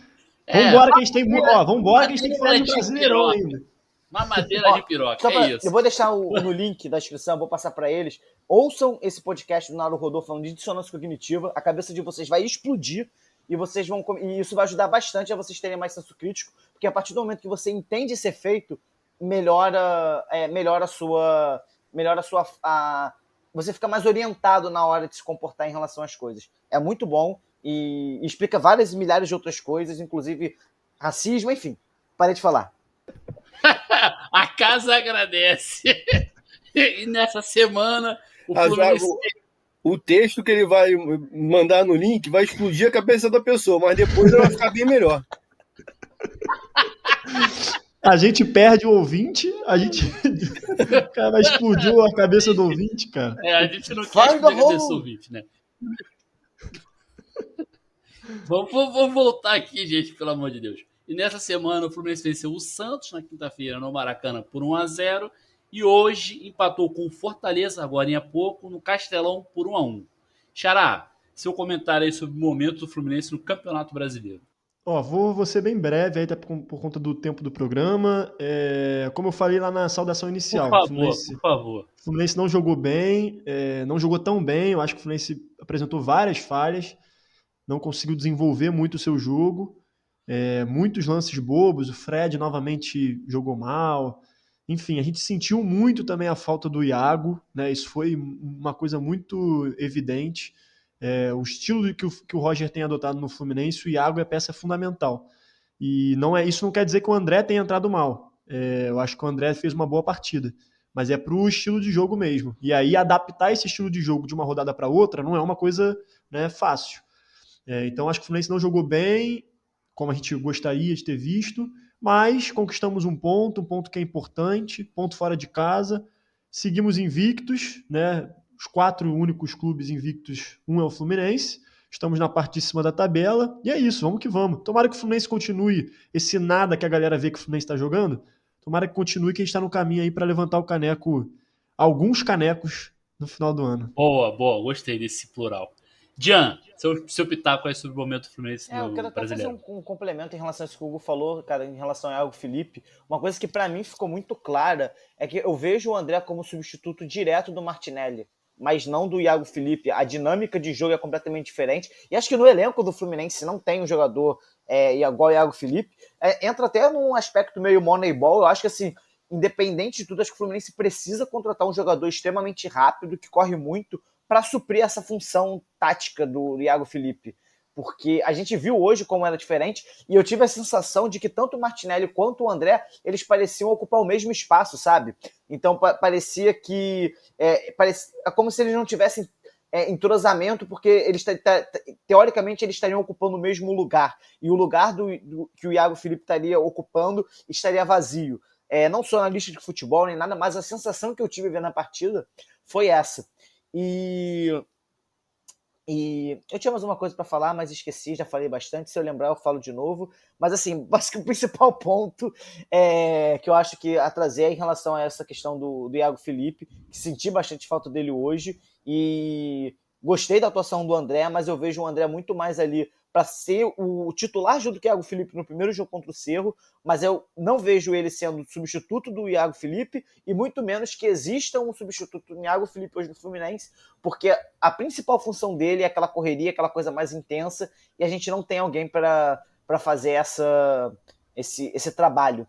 Vambora que a gente tem que falar de Brasileirão ainda. Uma madeira de piroca, isso. Eu vou deixar no link da descrição, vou passar para eles, ouçam esse podcast do Naruhodô falando de dissonância cognitiva, a cabeça de vocês vai explodir e isso vai ajudar bastante a vocês terem mais senso crítico, porque a partir do momento que você entende esse efeito, você fica mais orientado na hora de se comportar em relação às coisas. É muito bom e explica várias milhares de outras coisas, inclusive racismo, enfim. Parei de falar. A casa agradece. E nessa semana, o Fluminense... O texto que ele vai mandar no link vai explodir a cabeça da pessoa, mas depois ela vai ficar bem melhor. A gente perde o ouvinte, cara, vai explodir a cabeça do ouvinte, cara. A gente não quer explodir a cabeça do ouvinte, né? Vamos voltar aqui, gente, pelo amor de Deus. E nessa semana o Fluminense venceu o Santos na quinta-feira no Maracanã por 1-0 e hoje empatou com o Fortaleza, agora em pouco, no Castelão por 1-1. Xará, seu comentário aí sobre o momento do Fluminense no Campeonato Brasileiro. Vou ser bem breve, aí, até por conta do tempo do programa. Como eu falei lá na saudação inicial, Por favor. O Fluminense não jogou bem, não jogou tão bem. Eu acho que o Fluminense apresentou várias falhas, não conseguiu desenvolver muito o seu jogo. Muitos lances bobos, o Fred novamente jogou mal. Enfim, a gente sentiu muito também a falta do Iago, né? Isso foi uma coisa muito evidente. O estilo que o Roger tem adotado no Fluminense, o Iago é peça fundamental. E isso não quer dizer que o André tenha entrado mal. Eu acho que o André fez uma boa partida, mas é pro estilo de jogo mesmo. E aí adaptar esse estilo de jogo de uma rodada para outra não é uma coisa, né, fácil. Então acho que o Fluminense não jogou bem, como a gente gostaria de ter visto, mas conquistamos um ponto que é importante, ponto fora de casa, seguimos invictos, né? Os 4 únicos clubes invictos, um é o Fluminense, estamos na parte de cima da tabela, e é isso, vamos que vamos. Tomara que o Fluminense continue esse nada que a galera vê que o Fluminense está jogando, tomara que continue, que a gente está no caminho aí para levantar o caneco, alguns canecos no final do ano. Boa, gostei desse plural. Jean, seu pitaco aí sobre o momento do Fluminense no eu quero até Brasileiro. fazer um complemento em relação a isso que o Hugo falou, cara, em relação ao Iago Felipe. Uma coisa que para mim ficou muito clara é que eu vejo o André como substituto direto do Martinelli, mas não do Iago Felipe. A dinâmica de jogo é completamente diferente. E acho que no elenco do Fluminense, se não tem um jogador igual o Iago Felipe, entra até num aspecto meio Moneyball. Eu acho que, assim, independente de tudo, acho que o Fluminense precisa contratar um jogador extremamente rápido, que corre muito, para suprir essa função tática do Iago Felipe. Porque a gente viu hoje como era diferente, e eu tive a sensação de que tanto o Martinelli quanto o André, eles pareciam ocupar o mesmo espaço, sabe? Então parecia que... é como se eles não tivessem entrosamento, porque eles teoricamente eles estariam ocupando o mesmo lugar, e o lugar que o Iago Felipe estaria ocupando estaria vazio. Não sou analista de futebol nem nada, mas a sensação que eu tive vendo a partida foi essa. E eu tinha mais uma coisa para falar, mas esqueci, já falei bastante. Se eu lembrar, eu falo de novo. Mas, assim, acho que o principal ponto que eu acho que a trazer é em relação a essa questão do Iago Felipe, que senti bastante falta dele hoje. E gostei da atuação do André, mas eu vejo o André muito mais ali para ser o titular junto com o Iago Felipe no primeiro jogo contra o Cerro, mas eu não vejo ele sendo substituto do Iago Felipe, e muito menos que exista um substituto do Iago Felipe hoje no Fluminense, porque a principal função dele é aquela correria, aquela coisa mais intensa, e a gente não tem alguém para fazer esse trabalho.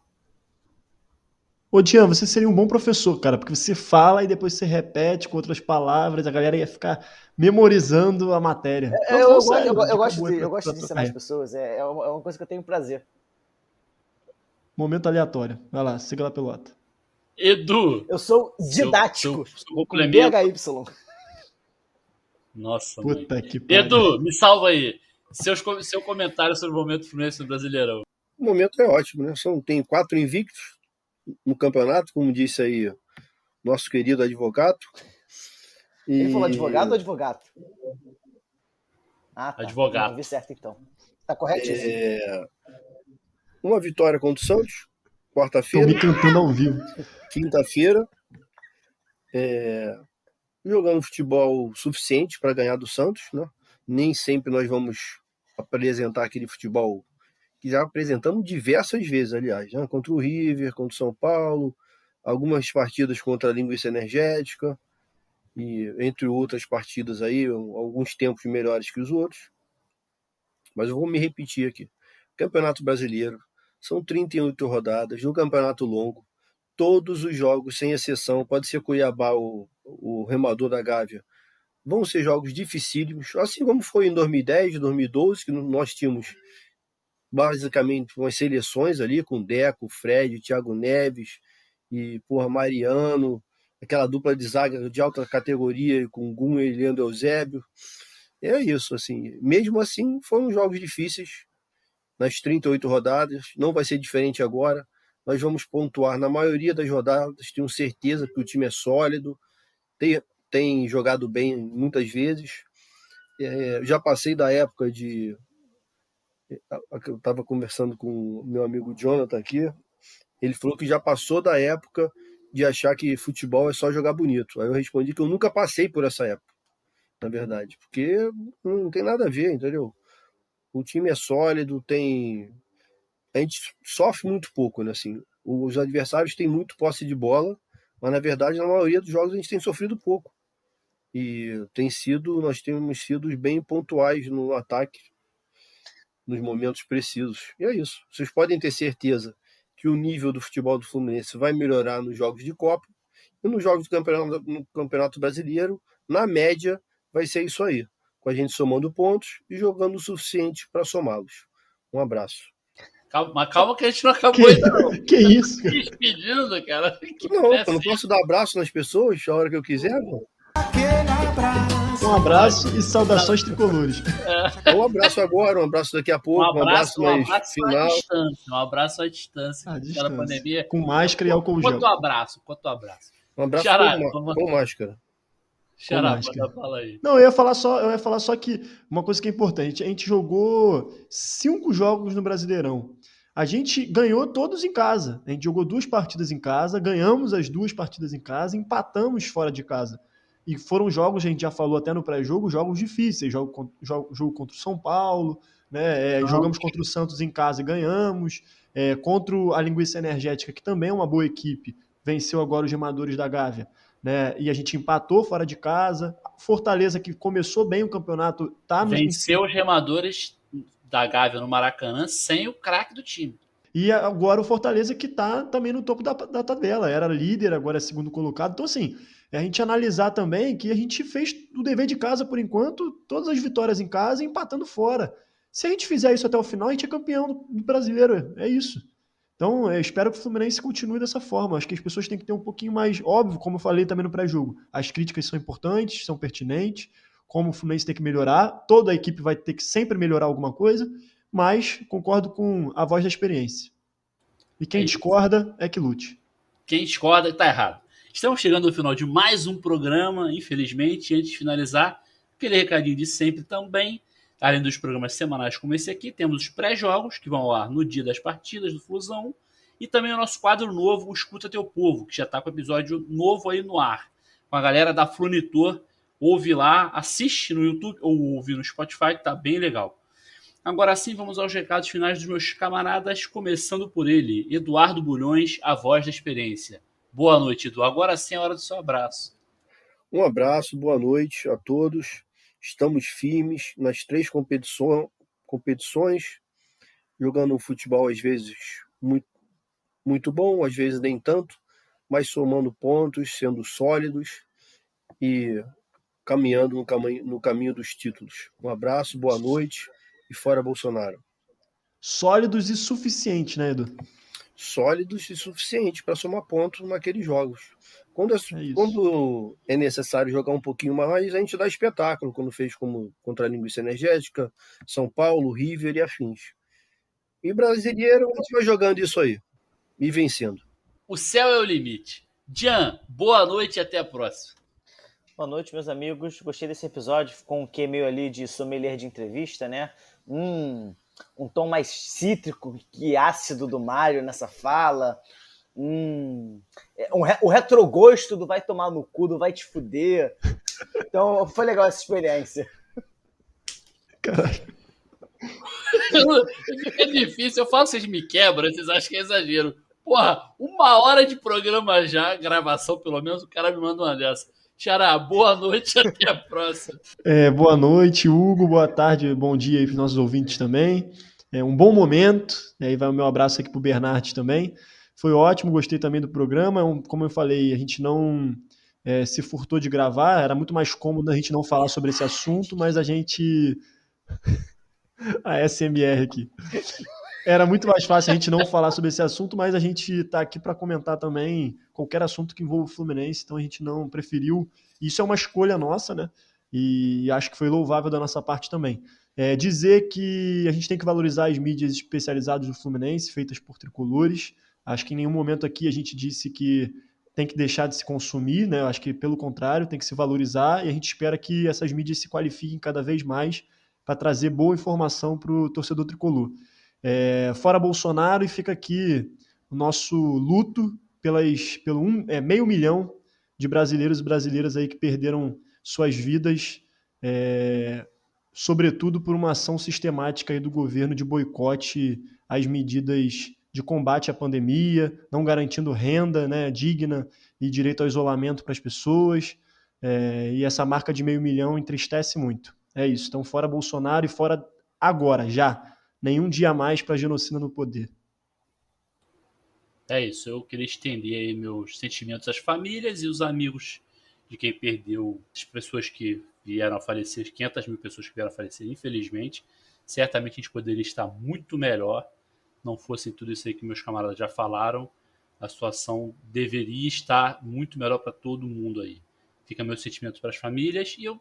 Ô, Tian, você seria um bom professor, cara, porque você fala e depois você repete com outras palavras, a galera ia ficar memorizando a matéria. Eu gosto de ensinar as pessoas, é uma coisa que eu tenho prazer. Momento aleatório. Vai lá, siga lá, pelota. Edu! Eu sou didático. Seu complemento. BHY. Nossa, Puta mãe. que pariu. Edu, me salva aí. Seu comentário sobre o momento do Fluminense no Brasileirão. O momento é ótimo, né? Tem 4 invictos no campeonato, como disse aí nosso querido advogado. Ele falou advogado ou advogado? Ah, tá. Advogado. Não vi certo, então. Tá corretíssimo. Uma vitória contra o Santos, Estão quarta-feira. me cantando ao vivo. Quinta-feira. Jogando futebol suficiente para ganhar do Santos, né? Nem sempre nós vamos apresentar aquele futebol que já apresentamos diversas vezes, aliás, né? Contra o River, contra o São Paulo, algumas partidas contra a Linguiça Energética. e entre outras partidas aí, alguns tempos melhores que os outros. Mas eu vou me repetir aqui. Campeonato Brasileiro, são 38 rodadas, um campeonato longo, todos os jogos, sem exceção, pode ser Cuiabá ou o Remador da Gávea, vão ser jogos dificílimos, assim como foi em 2010, 2012, que nós tínhamos basicamente umas seleções ali, com Deco, Fred, Thiago Neves e Mariano, aquela dupla de zaga de alta categoria com Gum e Leandro Eusébio. É isso, assim. Mesmo assim, foram jogos difíceis nas 38 rodadas, não vai ser diferente agora. Nós vamos pontuar na maioria das rodadas, tenho certeza que o time é sólido, tem jogado bem muitas vezes. Já passei da época de... Eu estava conversando com o meu amigo Jonathan aqui, ele falou que já passou da época de achar que futebol é só jogar bonito. Aí eu respondi que eu nunca passei por essa época, na verdade, porque não tem nada a ver, entendeu? O time é sólido, a gente sofre muito pouco, né? Assim, os adversários têm muito posse de bola, mas na verdade na maioria dos jogos a gente tem sofrido pouco. E nós temos sido bem pontuais no ataque, nos momentos precisos. E é isso. Vocês podem ter certeza que o nível do futebol do Fluminense vai melhorar nos jogos de Copa e nos jogos do Campeonato Brasileiro, na média, vai ser isso aí. Com a gente somando pontos e jogando o suficiente para somá-los. Um abraço. Calma que a gente não acabou ainda, não. Que isso, cara? Despedindo, cara. Eu não posso dar abraço nas pessoas a hora que eu quiser, pô. Um abraço e saudações tricolores. Um abraço agora, um abraço daqui a pouco, um abraço mais final. Um abraço à distância. À Pandemia. Com máscara e álcool gel. Quanto abraço. Um abraço Xará, com máscara. Xará, fala aí. Não, eu ia falar só que uma coisa que é importante, a gente jogou 5 jogos no Brasileirão. A gente ganhou todos em casa. A gente jogou 2 partidas em casa, ganhamos as 2 partidas em casa, empatamos fora de casa. E foram jogos, a gente já falou até no pré-jogo, jogos difíceis. Jogo contra o São Paulo, né? Jogamos contra o Santos em casa e ganhamos. Contra a Linguiça Energética, que também é uma boa equipe, venceu agora os Remadores da Gávea, né? E a gente empatou fora de casa. Fortaleza, que começou bem o campeonato, venceu os Remadores da Gávea no Maracanã sem o craque do time. E agora o Fortaleza, que está também no topo da tabela. Era líder, agora é segundo colocado. Então, assim, a gente analisar também que a gente fez o dever de casa por enquanto, todas as vitórias em casa e empatando fora. Se a gente fizer isso até o final, a gente é campeão do brasileiro. É isso. Então, eu espero que o Fluminense continue dessa forma. Acho que as pessoas têm que ter um pouquinho mais... Óbvio, como eu falei também no pré-jogo, as críticas são importantes, são pertinentes, como o Fluminense tem que melhorar, toda a equipe vai ter que sempre melhorar alguma coisa, mas concordo com a voz da experiência. E quem discorda é que lute. Quem discorda está errado. Estamos chegando ao final de mais um programa, infelizmente. Antes de finalizar, aquele recadinho de sempre também. Além dos programas semanais como esse aqui, temos os pré-jogos, que vão ao ar no dia das partidas do Flusão, e também o nosso quadro novo, o Escuta Teu Povo, que já está com o episódio novo aí no ar, com a galera da Flunitor. Ouve lá, assiste no YouTube ou ouve no Spotify, que tá bem legal. Agora sim, vamos aos recados finais dos meus camaradas, começando por ele, Eduardo Bulhões, a voz da experiência. Boa noite, Edu. Agora sim é a hora do seu abraço. Um abraço, boa noite a todos. Estamos firmes nas 3 competições, jogando um futebol às vezes muito, muito bom, às vezes nem tanto, mas somando pontos, sendo sólidos e caminhando no caminho dos títulos. Um abraço, boa noite e fora Bolsonaro. Sólidos e suficientes, né, Edu? Sólidos e suficientes para somar pontos naqueles jogos. Quando é necessário jogar um pouquinho mais, a gente dá espetáculo, quando fez contra a Linguiça Energética, São Paulo, River e afins. E brasileiro, a gente vai jogando isso aí e vencendo. O céu é o limite. Jean, boa noite e até a próxima. Boa noite, meus amigos. Gostei desse episódio, ficou um quê meio ali de sommelier de entrevista, né? Um tom mais cítrico que ácido do Mário nessa fala. O retrogosto do vai tomar no cu, do vai te fuder. Então, foi legal essa experiência. Caralho. É difícil, eu falo, vocês me quebram, vocês acham que é exagero. Porra, 1 hora de programa já, gravação pelo menos, o cara me manda uma dessa. Xará, boa noite, até a próxima. Boa noite, Hugo. Boa tarde, bom dia aí para os nossos ouvintes também. Um bom momento. E aí vai o meu abraço aqui para o Bernard também. Foi ótimo, gostei também do programa. Como eu falei, a gente não se furtou de gravar. Era muito mais cômodo a gente não falar sobre esse assunto, mas a gente... A SMR aqui. Era muito mais fácil a gente não falar sobre esse assunto, mas a gente está aqui para comentar também qualquer assunto que envolva o Fluminense, então a gente não preferiu. Isso é uma escolha nossa, né? E acho que foi louvável da nossa parte também. Dizer que a gente tem que valorizar as mídias especializadas do Fluminense, feitas por tricolores. Acho que em nenhum momento aqui a gente disse que tem que deixar de se consumir, né? Acho que, pelo contrário, tem que se valorizar e a gente espera que essas mídias se qualifiquem cada vez mais para trazer boa informação para o torcedor tricolor. Fora Bolsonaro, e fica aqui o nosso luto pelo 500 mil de brasileiros e brasileiras aí que perderam suas vidas, sobretudo por uma ação sistemática aí do governo de boicote às medidas de combate à pandemia, não garantindo renda, né, digna e direito ao isolamento para as pessoas, e essa marca de 500 mil entristece muito. É isso, então fora Bolsonaro e fora agora, já. Nenhum dia a mais para genocida no poder. É isso, eu queria estender aí meus sentimentos às famílias e os amigos de quem perdeu, as pessoas que vieram a falecer, 500 mil pessoas que vieram a falecer, infelizmente. Certamente a gente poderia estar muito melhor, não fosse tudo isso aí que meus camaradas já falaram. A situação deveria estar muito melhor para todo mundo aí. Fica meus sentimentos para as famílias e eu,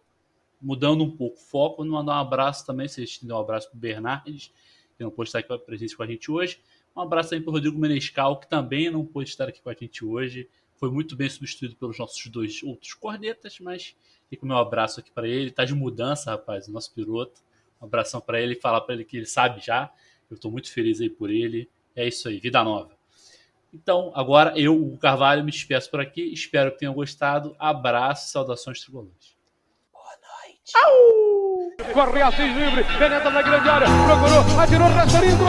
mudando um pouco o foco, vou mandar um abraço também, se estender um abraço para o Bernardes, que não pôde estar aqui presente com a gente hoje. Um abraço também para o Rodrigo Menescal, que também não pôde estar aqui com a gente hoje. Foi muito bem substituído pelos nossos 2 outros cornetas, mas fica o meu abraço aqui para ele. Tá de mudança, rapaz, o nosso piloto. Um abração para ele e falar para ele que ele sabe já. Eu estou muito feliz aí por ele. É isso aí, vida nova. Então, agora eu, o Carvalho, me despeço por aqui. Espero que tenham gostado. Abraço e saudações tricolores. Corre Assis livre, penetra na grande área, procurou, atirou, Rasterinho, gol!